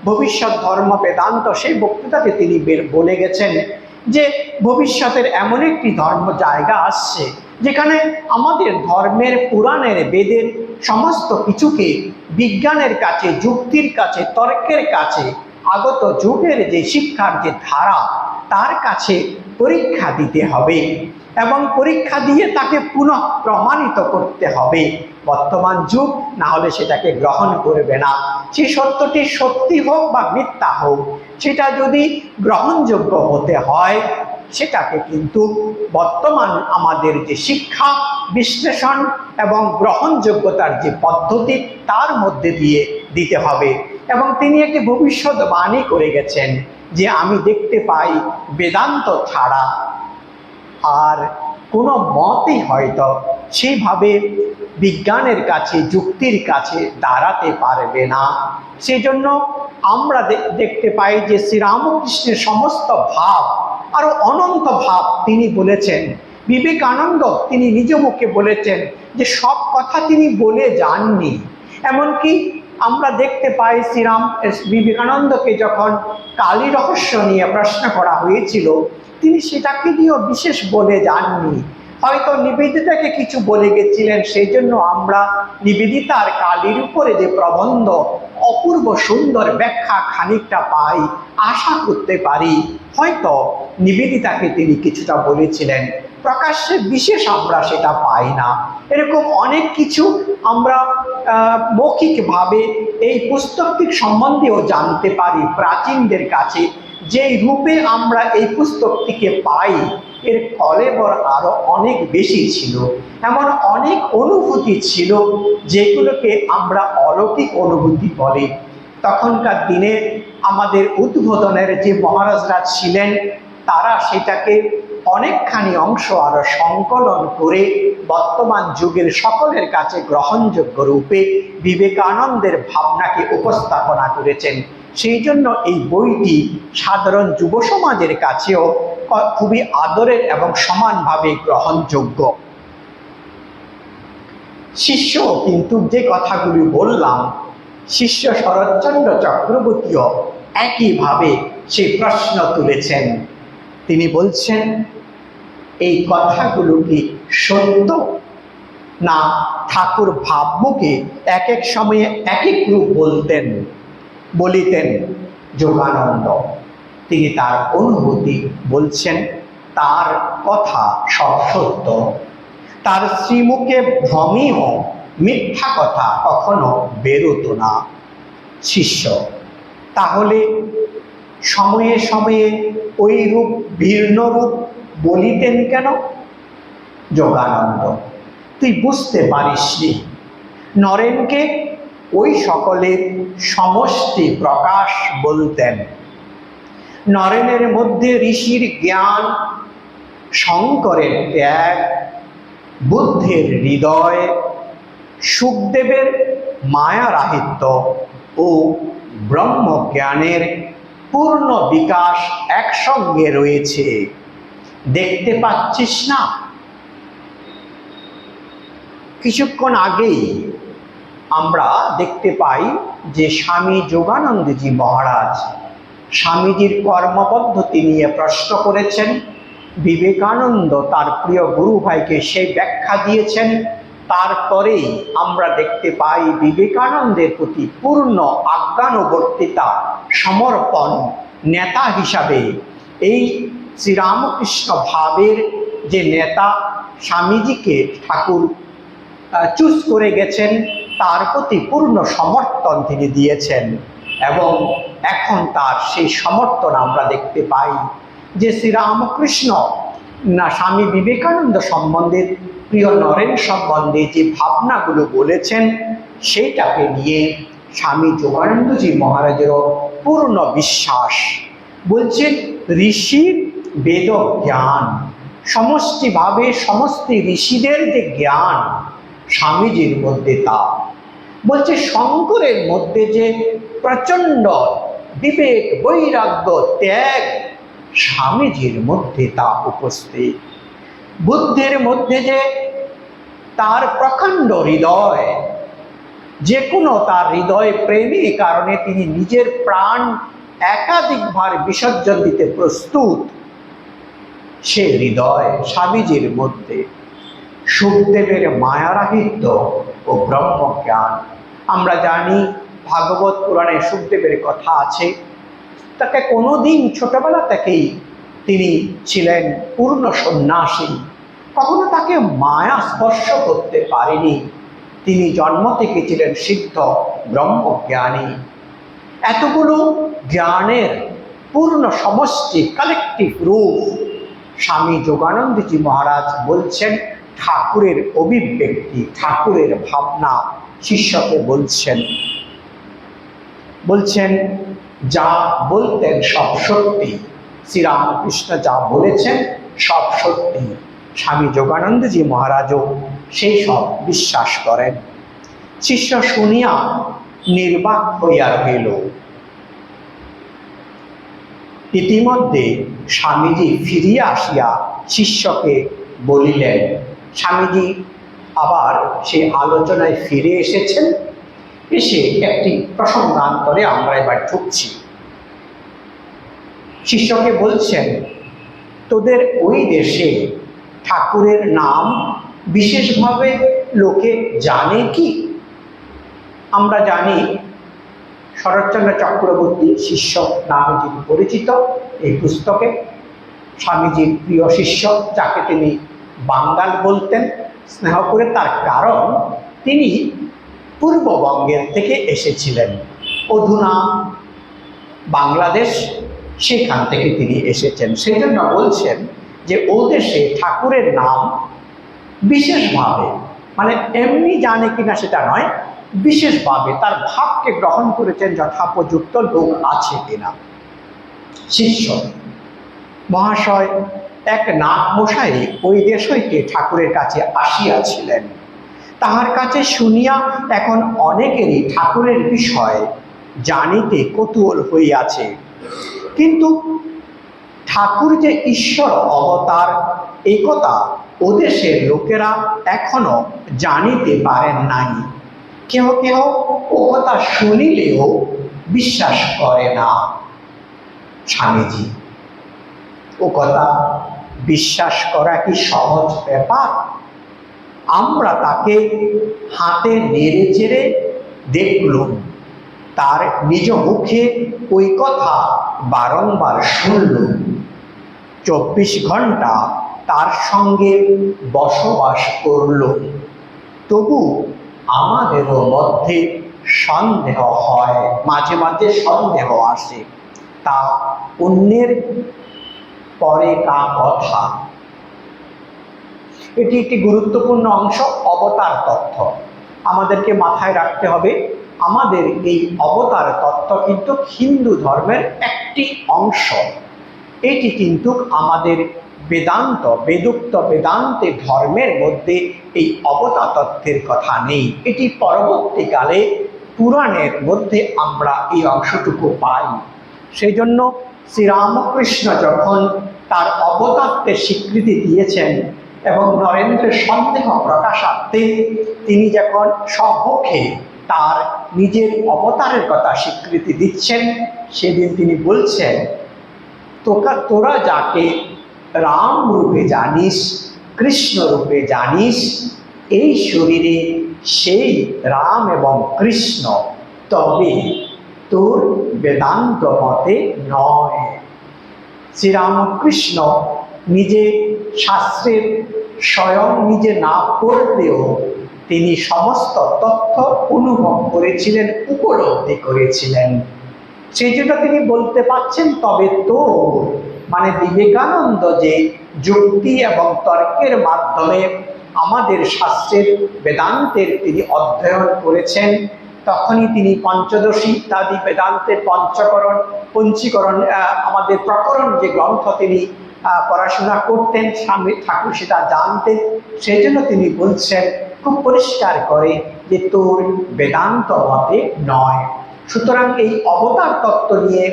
ভবিষ্যৎ ধর্ম বেদান্ত, সেই বক্তৃতাতে তিনি বলে গেছেন যে ভবিষ্যতের এমন একটি ধর্ম জায়গা আসছে যেখানে আমাদের ধর্মের, পুরাণের, বেদের সমস্ত কিছুকে বিজ্ঞানের কাছে, যুক্তির কাছে, তর্কের কাছে, আগত যুগের যে শিক্ষার যে ধারা তার কাছে পরীক্ষা দিতে হবে এবং পরীক্ষা দিয়ে তাকে পুনঃ প্রমাণিত করতে হবে। বর্তমান যুগ না হলে সেটাকে গ্রহণ করবে না। সেই সত্যটি সত্যি হোক বা মিথ্যা হোক, সেটা যদি গ্রহণযোগ্য হতে হয় সেটাকে কিন্তু বর্তমান আমাদের যে শিক্ষা, বিশ্লেষণ এবং গ্রহণযোগ্যতার যে পদ্ধতি তার মধ্যে দিয়ে দিতে হবে। এবং তিনি একটি ভবিষ্যৎবাণী করে গেছেন যে আমি দেখতে পাই বেদান্ত ছাড়া আর কোনো মতই হয়তো সেইভাবে বিজ্ঞানের কাছে, যুক্তির কাছে দাঁড়াতে পারবে না। সেজন্য আমরা দেখতে পাই যে শ্রীরামকৃষ্ণের সমস্ত ভাব, আরো অনন্ত ভাব তিনি বলেছেন। বিবেকানন্দ তিনি নিজ মুখে বলেছেন যে সব কথা তিনি বলে যাননি। এমনকি আমরা দেখতে পাই বিবেকানন্দকে যখন কালী রহস্য নিয়ে প্রশ্ন করা হয়েছিল, তিনি সেটাকে নিয়েও বিশেষ বলে যাননি। হয়তো নিবেদিতাকে কিছু বলে গেছিলেন, সেই জন্য আমরা নিবেদিতার কালীর উপরে যে প্রবন্ধ, অপূর্ব সুন্দর ব্যাখ্যা খানিকটা পাই, আশা করতে পারি হয়তো নিবেদিতাকে তিনি কিছুটা বলেছিলেন, প্রকাশ্যে বিশেষ আমরা সেটা পাই না। এরকম অনেক কিছু আমরা মৌখিকভাবে এই পুস্তকটির সম্বন্ধেও জানতে পারি প্রাচীনদের কাছে। যেই রূপে আমরা এই পুস্তকটিকে পাই এর কলেবর আরো অনেক বেশি ছিল, এমন অনেক অনুভূতি ছিল যেগুলোকে আমরা অলৌকিক অনুভূতি বলি। তখনকার দিনে আমাদের উদ্বোধনের যে মহারাজরা ছিলেন তারা সেটাকে অনেকখানি অংশ আরো সংকলন করে বর্তমান যুগের সকলের কাছে গ্রহণযোগ্য রূপে বিবেকানন্দের ভাবনাকে উপস্থাপনা করেছেন। সেই জন্য এই বইটি সাধারণ যুব সমাজের কাছেও খুবই আদরের এবং সমানভাবে গ্রহণযোগ্য। শিষ্য কিন্তু যে কথাগুলি বললাম, শিষ্য শরৎচন্দ্র চক্রবর্তীও একইভাবে সেই প্রশ্ন তুলেছেন। তিনি বলছেন, এই কথাগুলো কি সত্য, না ঠাকুর ভাবমুখে এক এক সময়ে এক এক রূপ বলিতেন যোগানন্দ? তিনি তার অনুভূতি বলছেন, তার কথা সব সত্য, তার শ্রীমুখে ভ্রমেও মিথ্যা কথা কখনো বেরোতো না। শিষ্য, তাহলে সময়ে সময়ে ওই রূপ ভিন্ন রূপ বলিতেন কেন? যোগানন্দ, তুই বুঝতে পারিসনি। নরেনকে ওই সকলের সমষ্টি প্রকাশ বলতেন। নরেনের মধ্যে ঋষির জ্ঞান, শঙ্করের ত্যাগ, বুদ্ধের হৃদয়, সুখদেবের মায়ারাহিত্য ও ব্রহ্মজ্ঞানের পূর্ণ বিকাশ একসঙ্গে রয়েছে। দেখতে পাচ্ছিস না? কিছুক্ষণ আগেই আমরা দেখতে পাই যে স্বামী যোগানন্দজি মহারাজ স্বামীজির কর্মপদ্ধতি নিয়ে প্রশ্ন করেছেন। বিবেকানন্দ তার প্রিয় গুরু ভাইকে সেই ব্যাখ্যা দিয়েছেন। তারপরেই আমরা দেখতে পাই বিবেকানন্দের প্রতি পূর্ণ আজ্ঞানুবর্তিতা, সমর্পণ নেতা হিসাবে এই শ্রীরামকৃষ্ণ ভাবের যে নেতা স্বামীজিকে ঠাকুর চুজ করে গেছেন, তার প্রতি পূর্ণ সমর্থন তিনি দিয়েছেন। এবং এখন তার সেই সমর্থন আমরা দেখতে পাই যে শ্রীরামকৃষ্ণ স্বামী বিবেকানন্দ সম্বন্ধে, প্রিয় নরেন সম্বন্ধে যে ভাবনাগুলো বলেছেন, সেইটাকে নিয়ে স্বামী যোগানন্দজি মহারাজেরও পূর্ণ বিশ্বাস। বলছেন ঋষির বেদ জ্ঞান, সমষ্টিভাবে সমস্ত ঋষিদের যে জ্ঞান স্বামীজির মধ্যে তা। বলছে শঙ্করের মধ্যে যে প্রচণ্ড বিবেক, বৈরাগ্য, ত্যাগ স্বামীজির মধ্যে তা উপস্থিত। বুদ্ধের মধ্যে যে তার প্রখণ্ড হৃদয়, যে কোনো তার হৃদয় প্রেমী কারণে তিনি নিজের প্রাণ একাধিকবার বিসর্জন দিতে প্রস্তুত, সে হৃদয় স্বামীজির মধ্যে। সুখদেবের মায়ারাহিত্য ও ব্রহ্মজ্ঞান, আমরা জানি ভাগবত পুরাণে সুখদেবের কথা আছে। তাকে কোনোদিন ছোটবেলা থেকেই তিনি ছিলেন পূর্ণ সন্ন্যাসী, কখনো তাকে মায়া স্পর্শ করতে পারেনি। তিনি জন্ম থেকে ছিলেন সিদ্ধ ব্রহ্মজ্ঞানী। এতগুলো জ্ঞানের পূর্ণ সমষ্টি, কালেকটিভ রূপ স্বামী যোগানন্দজি মহারাজ বলছেন ঠাকুরের অভিব্যক্তি, ঠাকুরের ভাবনা শিষ্যকে বলছেন যা বলতেন সব সত্যি। শ্রীরামকৃষ্ণ যা বলেছেন সব সত্যি। স্বামী যোগানন্দজি মহারাজও সেই সব বিশ্বাস করেন। শিষ্য শুনিয়া নির্বাক হইয়া রহিল। ইতিমধ্যে স্বামীজি ফিরিয়া আসিয়া শিষ্যকে বলিলেন, স্বামীজি আবার সে আলোচনায় ফিরে এসেছেন। এসে একটি প্রসঙ্গান্তরে আমরা এবার ঢুকছি। শিষ্যকে বলছেন, তোদের ওই দেশে ঠাকুরের নাম বিশেষভাবে লোকে জানে কি? আমরা জানি শরৎচন্দ্র চক্রবর্তী শিষ্য নামে যিনি পরিচিত এই পুস্তকে, স্বামীজির প্রিয় শিষ্য, যাকে তিনি বাঙ্গাল বলতেন স্নেহ করে। তার কারণ তিনি পূর্ববঙ্গের থেকে এসেছিলেন, অধুনা বাংলাদেশ, সেখান থেকে তিনি এসেছেন। সেই জন্য বলছেন যে ও দেশে ঠাকুরের নাম বিশেষভাবে, মানে এমনি জানে কিনা সেটা নয়, বিশেষভাবে তার ভাবকে গ্রহণ করেছেন যথাপযুক্ত লোক আছে কিনা। শিষ্য মহাশয় এক নাগ মশাই ওই দেশ হইতে ঠাকুরের কাছে আসিয়াছিলেন। তাহার কাছে শুনিয়া এখন অনেকেরই ঠাকুরের বিষয় জানিতে কৌতূহল হইয়াছে, কিন্তু ঠাকুর যে ঈশ্বর অবতার এই কথা ওদেশের লোকেরা এখনো জানিতে পারেন নাই। কেহ কেহ ও কথা শুনিলেও বিশ্বাস করে না। স্বামীজি, ও কথা বিশ্বাস করা কি সহজ ব্যাপার? আমরা তাকে হাতে নেড়ে চেড়ে দেখলুম, তার নিজ মুখে ওই কথা বারংবার শুনলুম, 24 ঘন্টা তার সঙ্গে বসবাস করলুম। তবু আমাদেরও মধ্যে সন্দেহ হয়, মাঝে মাঝে সন্দেহ আসে। তা অন্যের পরে কা কথা। এটি একটি গুরুত্বপূর্ণ অংশ, অবতার তত্ত্ব। আমাদেরকে মাথায় রাখতে হবে, আমাদের এই অবতার তত্ত্ব কিন্তু হিন্দু ধর্মের একটি অংশ। এটি কিন্তু আমাদের বেদান্ত, বেদোক্ত বেদান্তে ধর্মের মধ্যে এই অবতার তত্ত্বের কথা নেই। এটি পরবর্তীকালে পুরাণের মধ্যে আমরা এই অংশটুকু পাই। সেই জন্য শ্রীরামকৃষ্ণ যখন তার অবতারত্বের স্বীকৃতি দিয়েছেন এবং নরেন্দ্রের সন্দেহ প্রকাশার্থে তিনি যখন সম্মুখে তার নিজের অবতারের কথা স্বীকৃতি দিচ্ছেন, সেদিন তিনি বলছেন, তোরা যাকে রাম রূপে জানিস, কৃষ্ণ রূপে জানিস, এই শরীরে সেই রাম এবং কৃষ্ণ, তবে তোর বেদান্ত মতে নয়। শ্রীরামকৃষ্ণ নিজে শাস্ত্রের স্বয়ং নিজে না পড়লেও তিনি সমস্ত তথ্য অনুভব করেছিলেন, উপলব্ধি করেছিলেন। সেই জন্য তিনি বলতে পারছেন, তবে তো মানে বিবেকানন্দ যে যুক্তি এবং তর্কের মাধ্যমে আমাদের শাস্ত্রের বেদান্তের তিনি অধ্যয়ন করেছেন, তখনই তিনি পঞ্চদশী ইত্যাদি বেদান্তের পঞ্চীকরণ আমাদের প্রকরণ যে গ্রন্থ তিনি পড়াশোনা করতেন, স্বামী ঠাকুর সেটা জানতেন। সেই জন্য তিনি বলছেন খুব পরিষ্কার করে যে তোর বেদান্ত মতে নয়। সুতরাং এই অবতার তত্ত্ব নিয়ে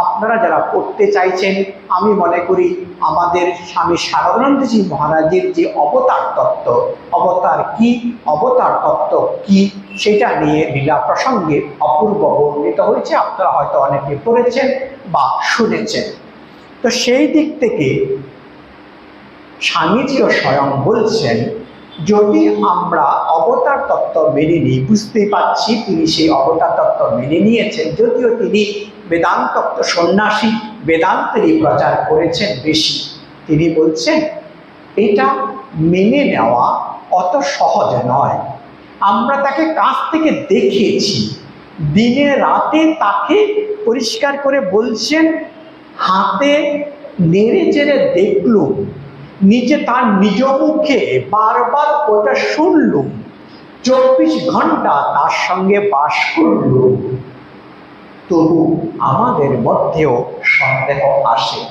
আপনারা যারা পড়তে চাইছেন, আমি মনে করি আমাদের স্বামী শারদানন্দজি মহারাজের যে অবতার তত্ত্ব, অবতার কি, অবতার তত্ত্ব কি, সেটা নিয়ে লীলা প্রসঙ্গে অপূর্ব বর্ণিত হয়েছে। আপনারা হয়তো অনেকে পড়েছেন বা শুনেছেন। তো সেই দিক থেকে স্বামীজিও স্বয়ং বলছেন, যদি আমরা অবতার তত্ত্ব মেনে নিই, বুঝতেই পারছি তিনি সেই অবতার তত্ত্ব মেনে নিয়েছেন, যদিও তিনি বেদান্ত তত্ত্ব সন্ন্যাসী, বেদান্তেরই প্রচার করেছেন বেশি। তিনি বলছেন এটা মেনে নেওয়া অত সহজ নয়। আমরা তাকে কাছ থেকে দেখিয়েছি, দিনে রাতে তাকে পরিষ্কার করে বলছেন, হাতে নেড়ে চেড়ে দেখলুম, নিজে তার নিজ মুখে বারবার ওটা শুনলুম, 24 ঘন্টা তার সঙ্গে বাস করলুম, তবু আমাদের মধ্যেও সন্দেহ আসে।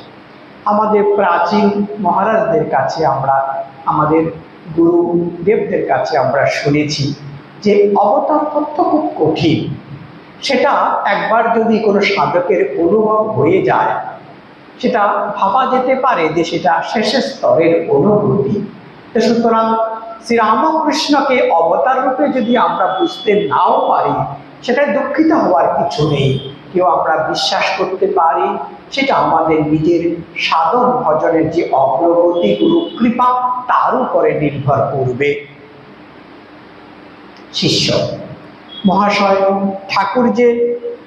আমাদের প্রাচীন মহারাজদের কাছে আমরা, আমাদের গুরুদেবদের কাছে আমরা শুনেছি যে অবতার তত্ত্ব খুব কঠিন। সেটা একবার যদি কোনো সাধকের অনুভব হয়ে যায়, সেটা ভাবা যেতে পারে যে সেটা শেষের স্তরের অনুভূতি। সুতরাং শ্রীরামকৃষ্ণকে অবতার রূপে যদি আমরা বুঝতে নাও পারি, সেটাই দুঃখিত হওয়ার কিছু নেই। কেউ আমরা বিশ্বাস করতে পারি, সেটা আমাদের নিজের সাধন ভজনের যে অগ্রগতি, গুরু কৃপা, তার উপরে নির্ভর করবে। শিষ্য মহাশয়, ঠাকুর যে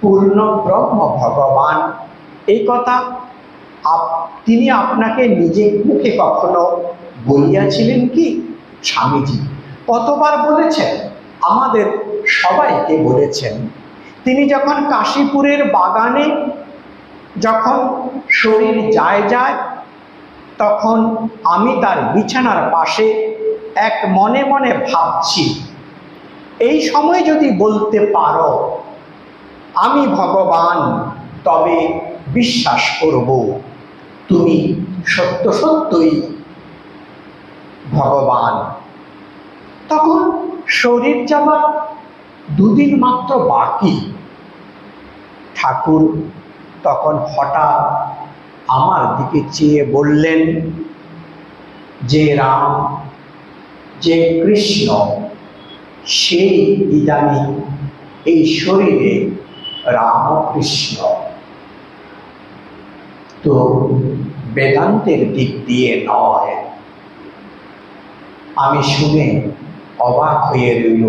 পূর্ণ ব্রহ্ম ভগবান, এই কথা তিনি আপনাকে নিজে মুখে কখনো বলিয়াছিলেন কি? স্বামীজি কতবার বলেছেন, আমাদের সবাইকে বলেছেন। তিনি যখন কাশীপুরের বাগানে যখন শরীর যায়, তখন আমি তার বিছানার পাশে এক মনে মনে ভাবছি, এই সময় যদি বলতে পারো আমি ভগবান, তবে বিশ্বাস করব তুমি সত্য সত্যই ভগবান। তখন শরীর যাবার 2 দিন মাত্র বাকি। ঠাকুর তখন হঠাৎ আমার দিকে চেয়ে বললেন, যে রাম, যে কৃষ্ণ, সেই ইদানীং এই শরীরে রামকৃষ্ণ। তো বেদান্তের দিক দিয়ে নয়। আমি শুনে অবাক হয়ে রইল।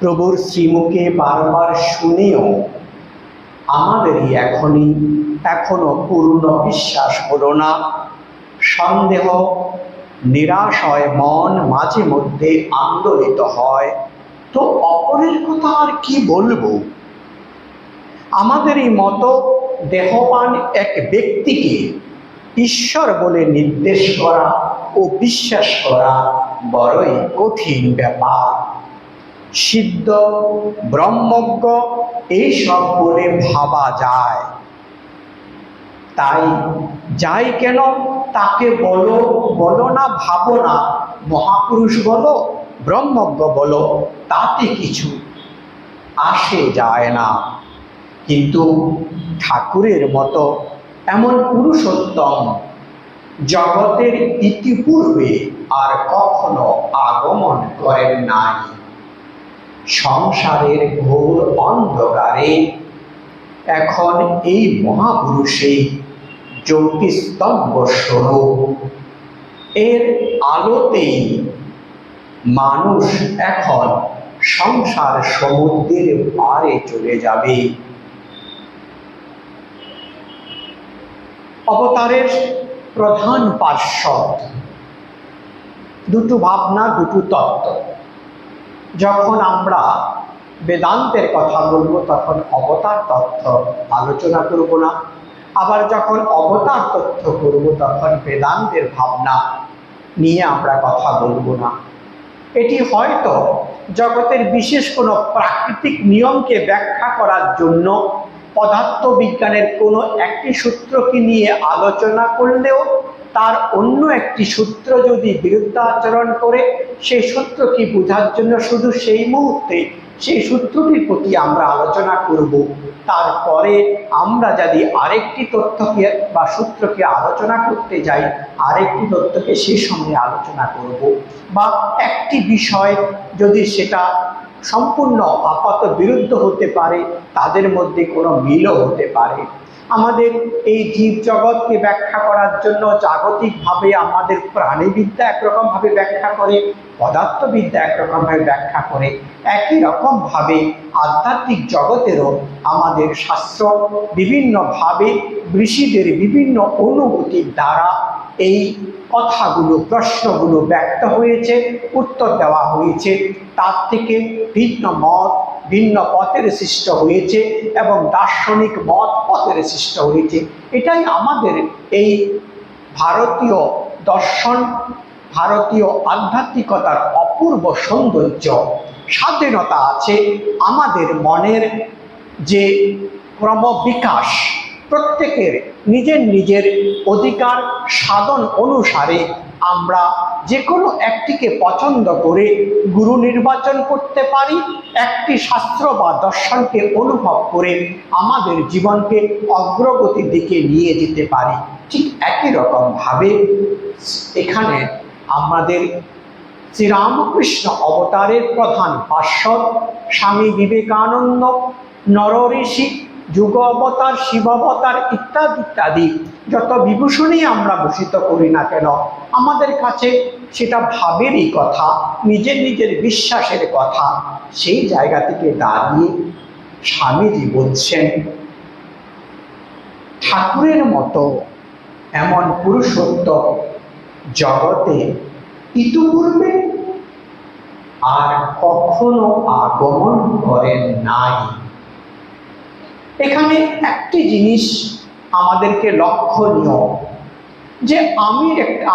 প্রভুর শ্রীমুখে বারবার শুনেও আমাদেরই এখনো পূর্ণ বিশ্বাস হলো না। সন্দেহ, নিরাশ হয়, মন মাঝে মধ্যে আন্দোলিত হয়। তো অপরের কথা আর কি বলবো? আমাদেরই মতো দেহবান এক ব্যক্তিকে ঈশ্বর বলে নির্দেশ করা ও বিশ্বাস করা বড়ই কঠিন ব্যাপার। সিদ্ধ, ব্রহ্মজ্ঞ এইসব বলে ভাবা যায়। তাই যাই কেন তাকে বলো না, ভাবো না, মহাপুরুষ বলো, ব্রহ্মজ্ঞ বলো, তাতে কিছু আসে যায় না। কিন্তু ঠাকুরের মতো এমন পুরুষোত্তম জগতের ইতিপূর্বে আর কখনো আগমন করেন নাই। সংসারের ঘোর অন্ধকারে এখন এই মহাপুরুষেই জ্যোতিস্তম্ভ স্বরূপ। এর আলোতেই মানুষ এখন সংসার সমুদ্রের পারে চলে যাবে। অবতারের প্রধান পার্শ্বদ দুটো ভাবনা, দুটো তত্ত্ব। যখন আমরা বেদান্তের কথা বলবো তখন অবতার তত্ত্ব আলোচনা করব না, আবার যখন অবতার তত্ত্ব করব তখন বেদান্তের ভাবনা নিয়ে আমরা কথা বলবো না। এটি হয়তো জগতের বিশেষ কোনো প্রাকৃতিক নিয়মকে ব্যাখ্যা করার জন্য পদার্থবিজ্ঞানের কোনো একটি সূত্রকে নিয়ে আলোচনা করলেও তার অন্য একটি সূত্র যদি বিরুদ্ধাচরণ করে সেই সূত্রকে বোঝার জন্য শুধু সেই মুহূর্তে সেই সূত্রটির প্রতি আমরা আলোচনা করব। তারপরে আমরা যদি আরেকটি তথ্যকে বা সূত্রকে আলোচনা করতে যাই, আরেকটি তথ্যকে সেই সময় আলোচনা করব। বা একটি বিষয় যদি সেটা সম্পূর্ণ আপাত বিরুদ্ধ হতে পারে, তাদের মধ্যে কোনো মিলও হতে পারে। আমাদের এই জীব জগৎকে ব্যাখ্যা করার জন্য জাগতিকভাবে আমাদের প্রাণীবিদ্যা একরকমভাবে ব্যাখ্যা করে, পদার্থবিদ্যা একরকমভাবে ব্যাখ্যা করে, একই রকমভাবে আধ্যাত্মিক জগতেরও আমাদের শাস্ত্র বিভিন্নভাবে ঋষিদের বিভিন্ন অনুভূতির দ্বারা এই কথাগুলো, প্রশ্নগুলো ব্যক্ত হয়েছে, উত্তর দেওয়া হয়েছে। তার থেকে ভিন্ন মত, ভিন্ন পথের সৃষ্ট হয়েছে এবং দার্শনিক মত পথের সৃষ্ট হয়েছে। এটাই আমাদের এই ভারতীয় দর্শন, ভারতীয় আধ্যাত্মিকতার অপূর্ব সৌন্দর্য। স্বাধীনতা আছে, আমাদের মনের যে ক্রমবিকাশ, প্রত্যেকের নিজের নিজের অধিকার সাধন অনুসারে আমরা যে কোনো একটিকে পছন্দ করে গুরু নির্বাচন করতে পারি, একটি শাস্ত্র বা দর্শনকে অনুভব করে আমাদের জীবনকে অগ্রগতির দিকে নিয়ে যেতে পারি। ঠিক একই রকমভাবে এখানে আমাদের শ্রীরামকৃষ্ণ অবতারের প্রধান পার্শ্বদ স্বামী বিবেকানন্দ, নরঋষি, যুগ অবতার, শিবাবতার ইত্যাদি ইত্যাদি যত বিভূষণই আমরা ভূষিত করি না কেন, আমাদের কাছে সেটা ভাবেরই কথা, নিজের নিজের বিশ্বাসের কথা। সেই জায়গা থেকে দাঁড়িয়ে স্বামীজি বলছেন, ঠাকুরের মতো এমন পুরুষোত্তম জগতে ইতিপূর্বে আর কখনো আগমন করেন নাই। এখানে একটি জিনিস আমাদেরকে লক্ষণীয়, যে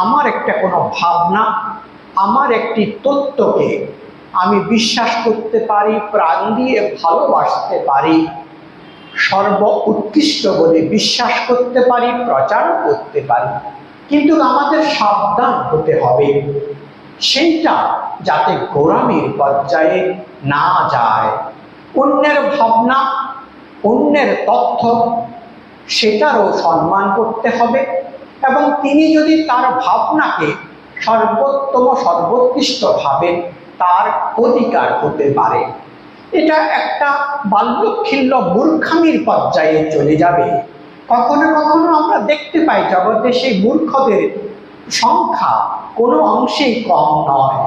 আমার একটা কোনো ভাবনা, আমার একটি তত্ত্বকে আমি বিশ্বাস করতে পারি, প্রাণ দিয়ে ভালোবাসতে পারি, সর্ব উৎকৃষ্ট বলে বিশ্বাস করতে পারি, প্রচার করতে পারি। কিন্তু আমাদের সাবধান হতে হবে সেইটা যাতে গোড়ামির পর্যায়ে না যায়। অন্যের ভাবনা, অন্যের তথ্য, সেটারও সম্মান করতে হবে এবং তিনি যদি তার ভাবনাকে সর্বোত্তম সর্বোৎকৃষ্ট ভাবেন, তার অধিকার হতে পারে। এটা একটা বাল্যক্ষিল্য মূর্খামির পর্যায়ে চলে যাবে। কখনো কখনো আমরা দেখতে পাই জগতে সেই মূর্খদের সংখ্যা কোনো অংশেই কম নয়।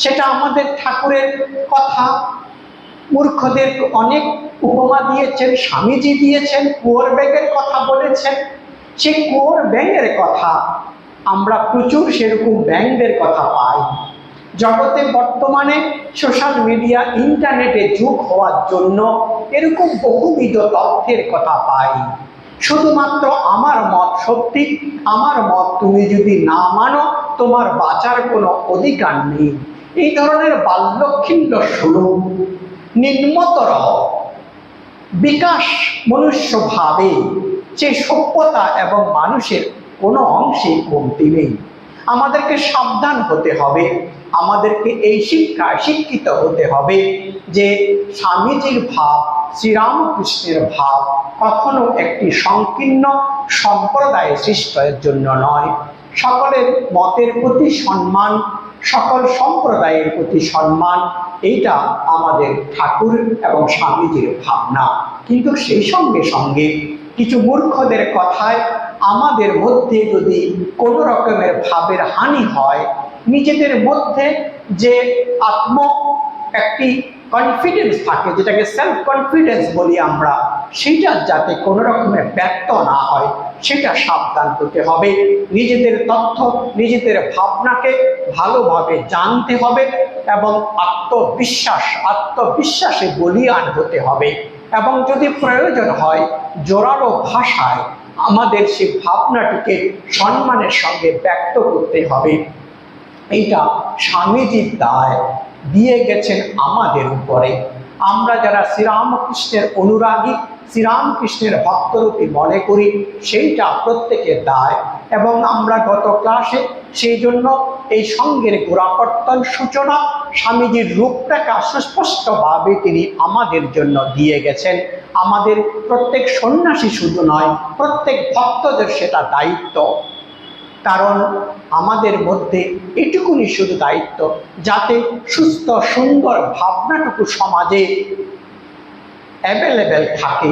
সেটা আমাদের ঠাকুরের কথা, মূর্খদের অনেক উপমা দিয়েছেন, স্বামীজি দিয়েছেন, কুয়োর ব্যাঙের কথা বলেছেন। সেই কুয়োর ব্যাঙের কথা আমরা প্রচুর সেরকম ব্যাঙদের কথা পাই। জগতে বর্তমানে সোশ্যাল মিডিয়া, ইন্টারনেটে যুগ হওয়ার জন্য এরকম বহুবিধ তথ্যের কথা পাই। শুধুমাত্র আমার মত সত্যি, আমার মত তুমি যদি না মানো তোমার বাঁচার কোনো অধিকার নেই। এই ধরনের বাল্যক্ষিণ্য সুলভ নিম্নতর বিকাশ মনুষ্য ভাবে যে সভ্যতা এবং মানুষের কোনো অংশেই কমতি নেই। আমাদেরকে সাবধান হতে হবে, আমাদেরকে এই শিক্ষায় শিক্ষিত হতে হবে যে স্বামীজির ভাব, শ্রীরামকৃষ্ণের ভাব কখনো একটি সংকীর্ণ সম্প্রদায়ের সৃষ্টির জন্য নয়। সকলের মতের প্রতি সম্মান, সকল সম্প্রদায়ের প্রতি সম্মান, এইটা আমাদের ঠাকুর এবং স্বামীজির ভাবনা। কিন্তু সেই সঙ্গে সঙ্গে কিছু মূর্খদের কথায় আমাদের মধ্যে যদি কোনো রকমের ভাবের হানি হয়, নিজেদের মধ্যে যে একটি কনফিডেন্স থাকে, যেটাকে সেলফ কনফিডেন্স বলি আমরা, সেটা যাতে কোনো রকমের ব্যর্থ না হয় সেটা সাবধান হতে হবে। নিজেদের তথ্য, নিজেদের ভাবনাকে ভালোভাবে জানতে হবে এবং আত্মবিশ্বাসে বলীয়ান হতে হবে। এবং যদি প্রয়োজন হয় জোরালো ভাষায় আমাদের সেই ভাবনাটিকে সম্মানের সঙ্গে ব্যক্ত করতে হবে। এইটা স্বামীজির দায় দিয়ে গেছেন আমাদের উপরে। আমরা যারা শ্রীরামকৃষ্ণের অনুরাগী, শ্রীরামকৃষ্ণের ভক্তরূপী মনে করি, সেইটা প্রত্যেকের দায়। এবং আমরা গত ক্লাসে সেই জন্য এই সঙ্গের গোড়াপত্তন সূচনা স্বামীজির রূপরেখা সুস্পষ্টভাবে তিনি আমাদের জন্য দিয়ে গেছেন। আমাদের প্রত্যেক সন্ন্যাসী শুধু নয়, প্রত্যেক ভক্তদের সেটা দায়িত্ব। কারণ আমাদের মধ্যে এটুকুনি শুধু দায়িত্ব, যাতে সুস্থ সুন্দর ভাবনাটুকু সমাজে অ্যাভেলেবেল থাকে।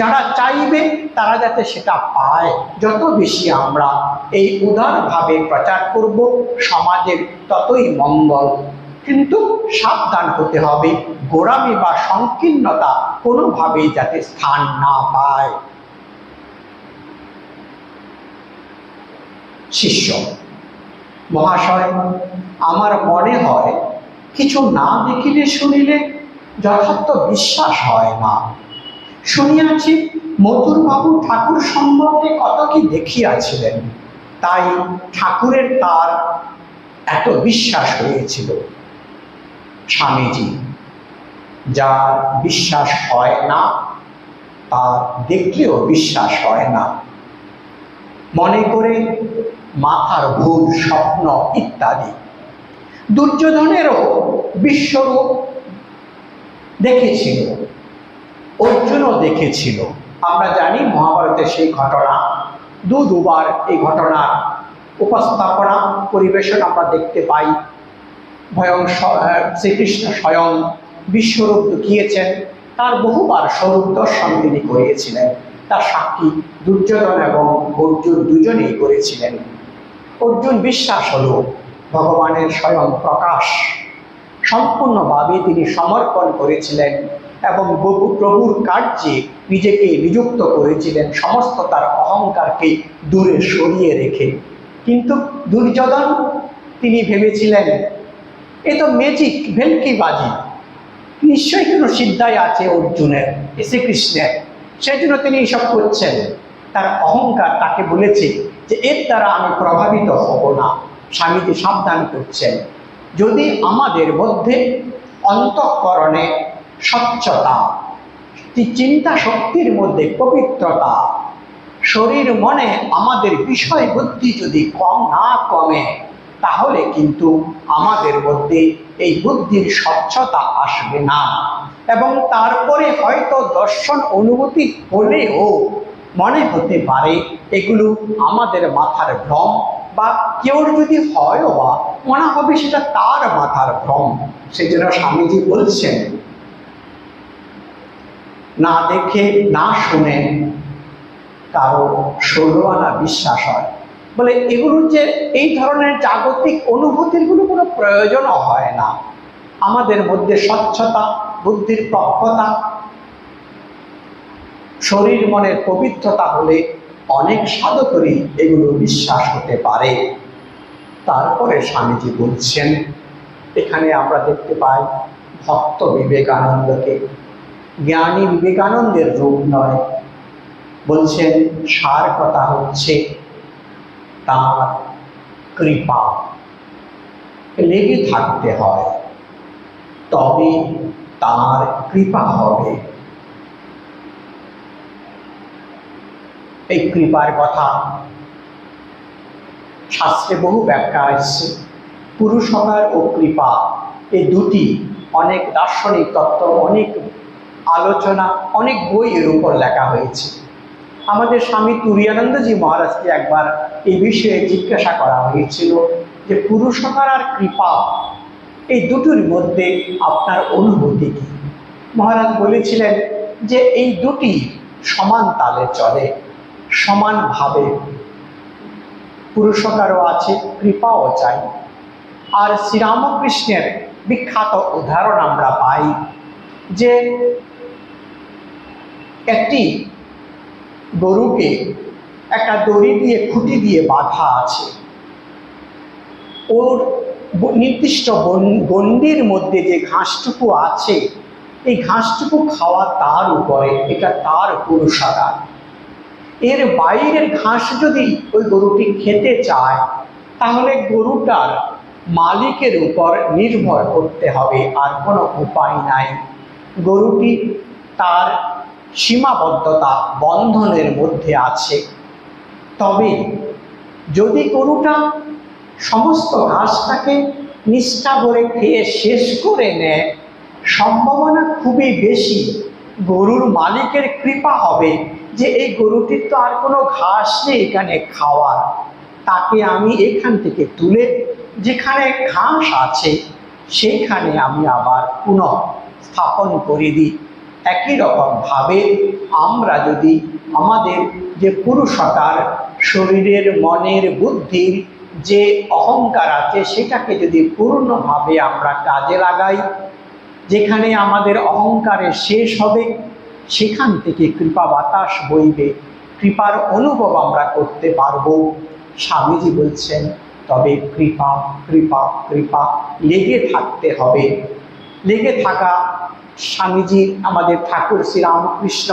যারা চাইবে তারা যাতে সেটা পায়। যত বেশি আমরা এই উদারভাবে প্রচার করব, সমাজের ততই মঙ্গল। কিন্তু সাবধান হতে হবে, গোঁড়ামি বা সংকীর্ণতা কোনোভাবেই যাতে স্থান না পায়। শিষ্য মহাশয়, আমার মনে হয় কিছু না দেখিলে শুনিলে যথার্থ বিশ্বাস হয় না। শুনিয়াছি মথুরবাবু ঠাকুর সম্বন্ধে কত কি দেখিয়াছিলেন, তাই ঠাকুরের তার এত বিশ্বাস হয়েছিল। স্বামীজি, যার বিশ্বাস হয় না তার দেখলেও বিশ্বাস হয় না, মনে করে মাথার ভুল, স্বপ্ন ইত্যাদি। দুর্যোধনেরও বিশ্বরূপ দেখেছিল, অর্জুনও দেখেছিল। আমরা জানি মহাভারতের সেই ঘটনা, দুবার এই ঘটনার উপস্থাপনা পরিবেশন আমরা দেখতে পাই। শ্রীকৃষ্ণ স্বয়ং বিশ্বরূপ দেখিয়েছেন, তার বহুবার স্বরূপ দর্শন তিনি করিয়েছিলেন। তার সাক্ষী দুর্যোধন এবং অর্জুন দুজনেই করেছিলেন। অর্জুন বিশ্বাস হলো ভগবানের স্বয়ং প্রকাশ, সম্পূর্ণভাবে তিনি সমর্পণ করেছিলেন এবং প্রভুর কার্যে নিজেকে নিযুক্ত করেছিলেন, সমস্ত তার অহংকারকে দূরে সরিয়ে রেখে। কিন্তু দুর্যোধন, তিনি ভেবেছিলেন এ তো ম্যাজিক, ভেলকিবাজি, নিশ্চয়ই কোনো সিদ্ধাই আছে অর্জুনের, শ্রীকৃষ্ণের, সেই জন্য তিনি এইসব করছেন। তার অহংকার তাকে বলেছে যে এর দ্বারা আমি প্রভাবিত হব না। স্বামীজি সাবধান করছেন, যদি আমাদের মধ্যে অন্তঃকরণে স্বচ্ছতা, চিন্তা শক্তির মধ্যে পবিত্রতা, শরীর মনে আমাদের বিষয় বুদ্ধি যদি কম না কমে, তাহলে কিন্তু আমাদের মধ্যে এই বুদ্ধির স্বচ্ছতা আসবে না। এবং তারপরে হয়তো দর্শন অনুভূতি হলেও মনে হতে পারে এগুলো আমাদের মাথার ভ্রম, বা কেউ যদি হয়ও বা মনে হবে সেটা তার মাথার ভ্রম। সেই জন্য স্বামীজি বলছেন, না দেখে না শুনে কারো 16 আনা বিশ্বাস হয়। বলে এগুলো যে এই ধরনের জাগতিক অনুভূতিগুলো কোনো প্রয়োজনও হয় না। আমাদের মধ্যে স্বচ্ছতা, বুদ্ধির প্রজ্ঞতা, শরীর মনের পবিত্রতা হলে অনেক সাধকেরই এগুলো বিশ্বাস হতে পারে। তারপরে স্বামীজি বলছেন, এখানে আমরা দেখতে পাই ভক্ত বিবেকানন্দকে। জ্ঞানী বিবেকানন্দের রূপ নয়, বলছেন সার কথা হচ্ছে তার কৃপা লেগে থাকতে হয়, তবে তার কৃপা হবে। এই কৃপার কথা শাস্ত্রে বহু ব্যাখ্যা আসছে। পুরুষকার ও কৃপা এই দুটি অনেক দার্শনিক তত্ত্ব, অনেক আলোচনা, অনেক বইয়ের উপর লেখা হয়েছে। আমাদের স্বামী তুরীয়ানন্দজি মহারাজকে একবার এই বিষয়ে জিজ্ঞাসা করা হয়েছিল যে পুরুষকার আর কৃপা এই দুটোর মধ্যে আপনার অনুভূতি কি? মহারাজ বলেছিলেন যে এই দুটি সমান তালে চলে, সমানভাবে পুরুষকারও আছে, কৃপাও চাই। আর শ্রীরামকৃষ্ণের বিখ্যাত উদাহরণ আমরা পাই যে একটি গরুকে একটা দড়ি দিয়ে খুঁটি দিয়ে বাঁধা আছে, ওর নির্দিষ্ট গণ্ডির মধ্যে যে ঘাসটুকু আছে এই ঘাসটুকু খাওয়া তার উপরে, এটা তার পুরুষকার। এর বাইরের ঘাস যদি ওই গরুটি খেতে চায় তাহলে গরুটার মালিকের উপর নির্ভর করতে হবে, আর কোনো উপায় নাই। গরুটি তার সীমাবদ্ধতা বন্ধনের মধ্যে আছে। তবে যদি গরুটা সমস্ত ঘাসটাকে নিষ্ঠা করে খেয়ে শেষ করে নেয়, সম্ভাবনা খুবই বেশি গরুর মালিকের কৃপা হবে যে এই গরুটির তো আর কোনো ঘাস নেই এখানে খাওয়ার, তাকে আমি এখান থেকে তুলে যেখানে ঘাস আছে সেইখানে আমি আবার পুনঃ স্থাপন করে দিই। একই রকমভাবে আমরা যদি আমাদের যে পুরুষকার, শরীরের, মনের, বুদ্ধির যে অহংকার আছে সেটাকে যদি পূর্ণভাবে আমরা কাজে লাগাই, যেখানে আমাদের অহংকারের শেষ হবে সেখান থেকে কৃপা বাতাস বইবে, কৃপার অনুভব আমরা করতে পারবো। স্বামীজি বলছেন তবে কৃপা কৃপা কৃপা লেগে থাকতে হবে। লেগে থাকা স্বামীজি আমাদের ঠাকুর শ্রীরামকৃষ্ণ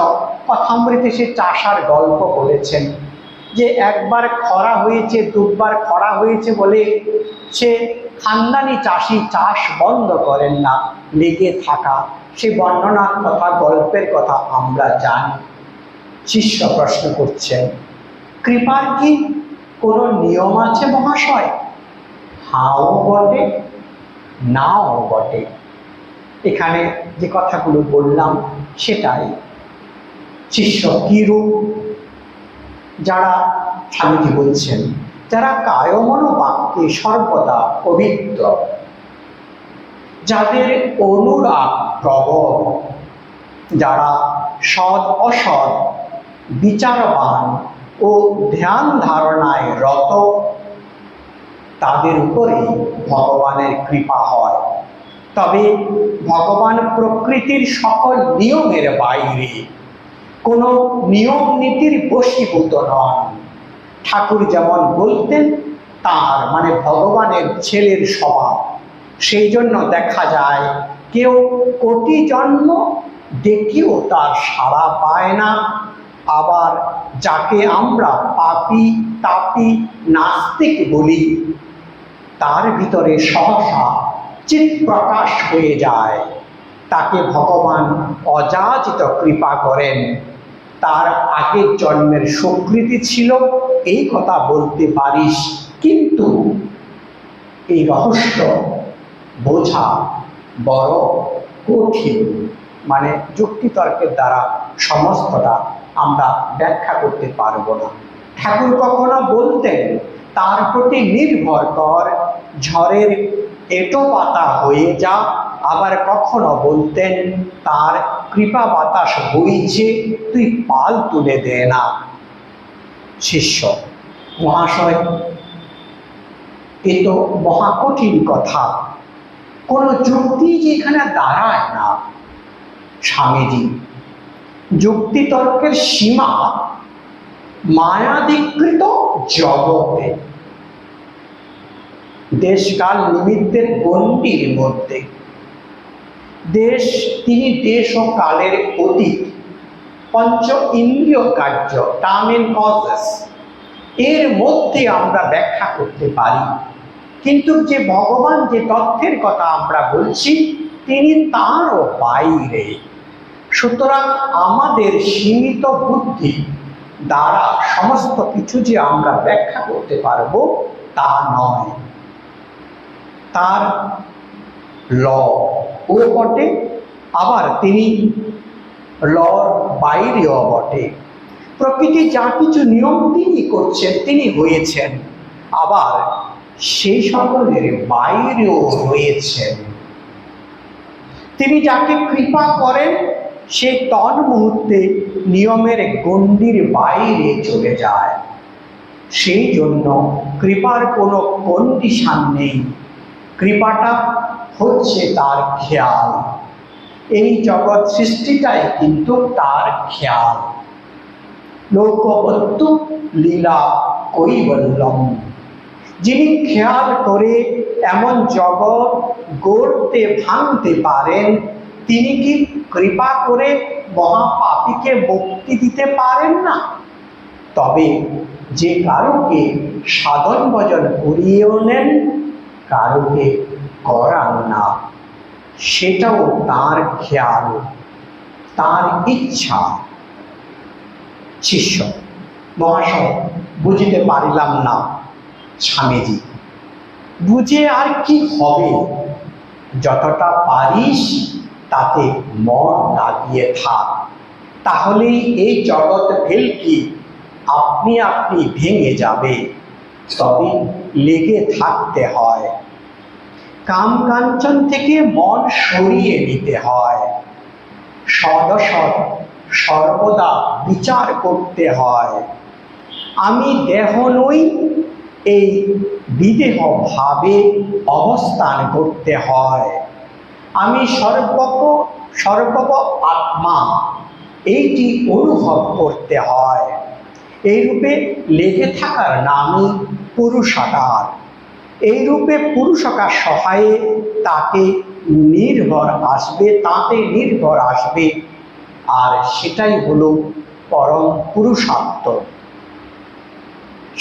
কথামৃতে সে চাষার গল্প বলেছেন যে একবার খরা হয়েছে, দুবার খরা হয়েছে বলে সে খানদানি চাষি চাষ বন্ধ করেন না, লেগে থাকা। সে বর্ণনার কথা, গল্পের কথা আমরা জানি। শিষ্য প্রশ্ন করছেন কৃপার কি কোনো নিয়ম আছে মহাশয়? হাও বটে, নাও বটে। এখানে যে কথাগুলো বললাম সেটাই। শিষ্য কি রূপ? যারা, স্বামীজি বলছেন, যারা কায় মন বাক্যে সর্বদা পবিত্র, যাদের অনুরাগ প্রবল, যারা সৎ অসৎ বিচারবান ও ধ্যান ধারণায় রত, তাদের উপরে ভগবানের কৃপা হয়। তবে ভগবান প্রকৃতির সকল নিয়মের বাইরে, কোনো নিয়ম নীতির বশীভূত নন। ঠাকুর যেমন বলতেন তার মানে ভগবানের ছেলের স্বভাব। সেই জন্য দেখা যায় কেউ কোটি জন্ম দেখেও তার সাড়া পায় না, আবার যাকে আমরা পাপী তাপী নাস্তিক বলি তার ভিতরে সহসা চিৎ প্রকাশ হয়ে যায়। তাকে ভগবান অযাচিত কৃপা করেন। তার আগের জন্মের সুকৃতি ছিল এই কথা বলতে পারিস, কিন্তু এই রহস্য বোঝা বড় কঠিন। মানে যুক্তিতর্কের দ্বারা সমস্তটা আমরা ব্যাখ্যা করতে পারবো না। ঠাকুর কখনো বলতেন তার প্রতি নির্ভর কর, ঝড়ের এঁটো পাতা হয়ে যা। আবার কখনো বলতেন তার কৃপা বাতাস বইছে, তুই পাল তুলে দে না। শিষ্য মহাশয়, এ তো মহা কঠিন কথা, কোনো যুক্তি যে এখানে দাঁড়ায় না। স্বামীজি, যুক্তিতর্কের সীমা মায়াধিকৃত জগতে, দেশকাল নিমিত্তের গণ্ডির মধ্যে। তিনি দেশ ও কালের অতীত, পঞ্চ ইন্দ্রিয় কার্য, টার্ম এন্ড কজেস, এর মধ্যে আমরা ব্যাখ্যা করতে পারি। কিন্তু যে ভগবান যে তথ্যের কথা আমরা বলছি তিনি তারও বাইরে। সুতরাং আমাদের সীমিত বুদ্ধি দ্বারা সমস্ত কিছু যে আমরা ব্যাখ্যা করতে পারবো তা নয়। তার ল ও বটে, আবার তিনি লর বাইরেও বটে। প্রকৃতি যা কিছু নিয়ম তিনি করছেন, তিনি হয়েছেন, আবার সেই সকলের বাইরেও রয়েছেন। তিনি যাকে কৃপা করেন সে তন মুহূর্তে নিয়মের গণ্ডির বাইরে চলে যায়। সেই জন্য কৃপার কোনো কন্ডিশন নেই, কৃপাটা হচ্ছে তার খেয়াল। এই জগৎ সৃষ্টিটাই কিন্তু তার খেয়াল। লোকবত্তু লীলা কৈবল্যম, যিনি খেয়াল করে এমন জগৎ গড়তে ভাঙতে পারেন, তিনি কি কৃপা করে মহাপাপীকে মুক্তি দিতে পারেন না? তবে যে কারোকে সাধন ভজন করিয়েও নেন, কারোকে করান না, সেটাও তার খেয়াল, তার ইচ্ছা। শিষ্য মহাশয়, বুঝিতে পারিলাম না। স্বামীজি, বুঝে আর কি হবে? যতটা পারিস তাতে মন লাগিয়ে থাক, তাহলেই এই জগৎ ভেলকি আপনি আপনি ভেঙে যাবে। তবে লেগে থাকতে হয়, কাম কাঞ্চন থেকে মন সরিয়ে নিতে হয়, সদসৎ সর্বদা বিচার করতে হয়। আমি দেহ নই, এই বিদেহ ভাবে অবস্থান করতে হয়। আমি সর্বপ আত্মা, এইটি অনুভব করতে হয়। এইরূপে লেগে থাকার নামই পুরুষাকার। এইরূপে পুরুষাকার সহায়ে তাকে নির্ভর আসবে, তাতে নির্ভর আসবে, আর সেটাই হলো পরম পুরুষার্থ।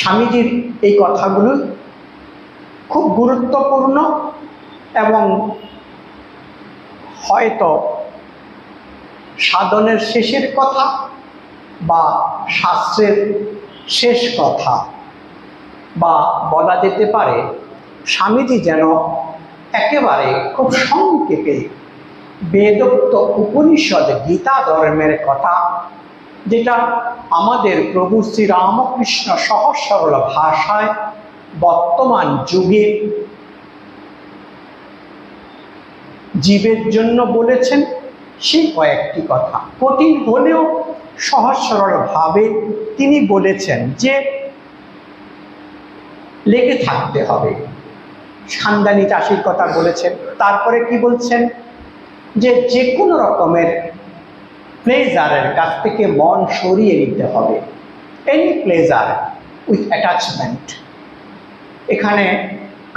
স্বামীজির এই কথাগুলো খুব গুরুত্বপূর্ণ এবং হয়তো সাধনের শেষের কথা বা শাস্ত্রের শেষ কথা, বা বলা যেতে পারে স্বামীজি যেন একেবারে খুব সংক্ষেপে বেদোক্ত উপনিষদ গীতা ধর্মের কথা, যেটা আমাদের প্রভু শ্রী রামকৃষ্ণ সহজ সরল ভাষায় বর্তমান যুগে জীবের জন্য বলেছেন, সেই কয়েকটি কথা কঠিন হলেও সহজ সরল ভাবে তিনি বলেছেন যে লেগে থাকতে হবে। খানদানি চাষির কথা বলেছেন, তারপরে কি বলছেন যে যে কোনো রকমের প্লেজারের কাছ থেকে মন সরিয়ে নিতে হবে, এনি প্লেজার উইথ অ্যাটাচমেন্ট। এখানে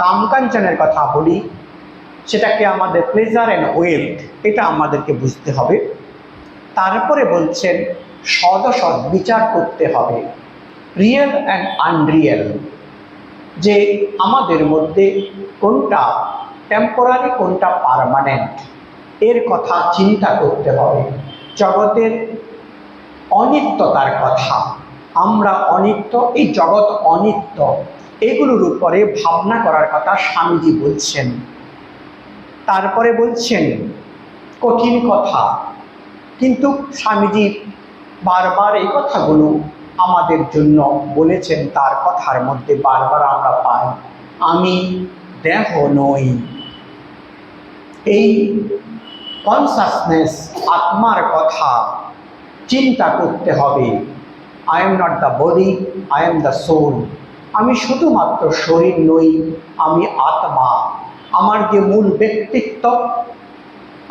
কামকাঞ্চনের কথা বলি, সেটাকে আমাদের প্লেজার অ্যান্ড ওয়েলথ, এটা আমাদেরকে বুঝতে হবে। তারপরে বলছেন সদসৎ বিচার করতে হবে, রিয়েল অ্যান্ড আনরিয়েল, যে আমাদের মধ্যে কোনটা টেম্পোরারি কোনটা পার্মানেন্ট, এর কথা চিন্তা করতে হবে। জগতের অনিত্যতার কথা, আমরা অনিত্য, এই জগৎ অনিত্য, এগুলোর উপরে ভাবনা করার কথা স্বামীজি বলছেন। তারপরে বলছেন কঠিন কথা, কিন্তু স্বামীজি বারবার এই কথাগুলো আমাদের জন্য বলেছেন। তার কথার মধ্যে বারবার আমরা পাই আমি দেহ নই। এই কনসাসনেস, আত্মার কথা চিন্তা করতে হবে। I am not the body, I am the soul. আমি শুধুমাত্র শরীর নই, আমি আত্মা। আমার যে মূল ব্যক্তিত্ব,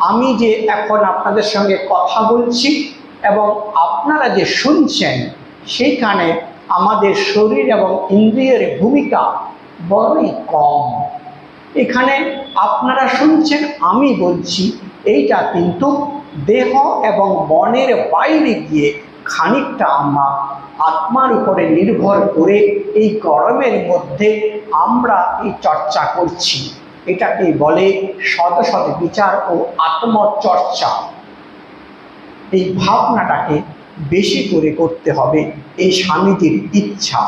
আমি যে এখন আপনাদের সঙ্গে কথা বলছি এবং আপনারা যে শুনছেন, সেইখানে আমাদের শরীর এবং ইন্দ্রিয়ের ভূমিকা বড়ই কম। এখানে আপনারা শুনছেন, আমি বলছি, এইটা কিন্তু দেহ এবং মনের বাইরে গিয়ে খানিকটা আমরা আত্মার উপরে নির্ভর করে এই গরমের মধ্যে আমরা এই চর্চা করছি। এটাকে বলে সদসদ বিচার ও আত্মচর্চা। এই ভাবনাটাকে বেশি করে করতে হবে, এই স্বামীজির ইচ্ছা।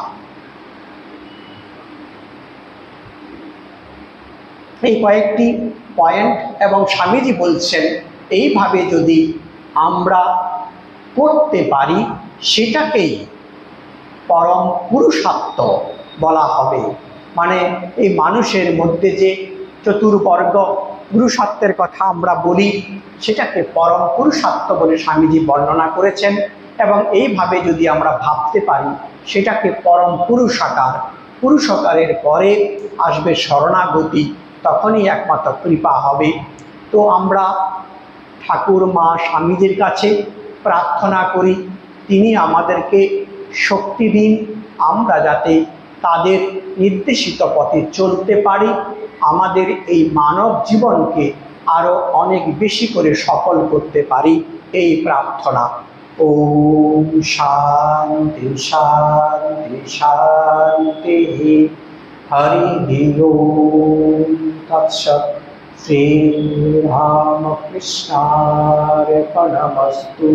এই কয়েকটি পয়েন্ট এবং স্বামীজি বলছেন এইভাবে যদি আমরা করতে পারি সেটাকেই পরম পুরুষার্থ বলা হবে। মানে এই মানুষের মধ্যে যে চতুর্বর্গ পুরুষার্থের কথা আমরা বলি সেটাকে পরম পুরুষার্থ বলে স্বামীজি বর্ণনা করেছেন। এবং এইভাবে যদি আমরা ভাবতে পারি সেটাকে পরম পুরুষাকার, পুরুষাকারের পরে আসবে শরণাগতি, তখনই একমাত্র কৃপা হবে। তো আমরা ঠাকুর মা স্বামীজির কাছে প্রার্থনা করি তিনি আমাদেরকে শক্তি দিন, আমরা যাতে তাদের নির্দেশিত পথে চলতে পারি, আমাদের এই মানব জীবনকে আরো অনেক বেশি করে সফল করতে পারি, এই প্রার্থনা। ওম শান্তি শান্তি শান্তি। হরি ওম তৎসৎ। শ্রীরামকৃষ্ণার্পণমস্তু।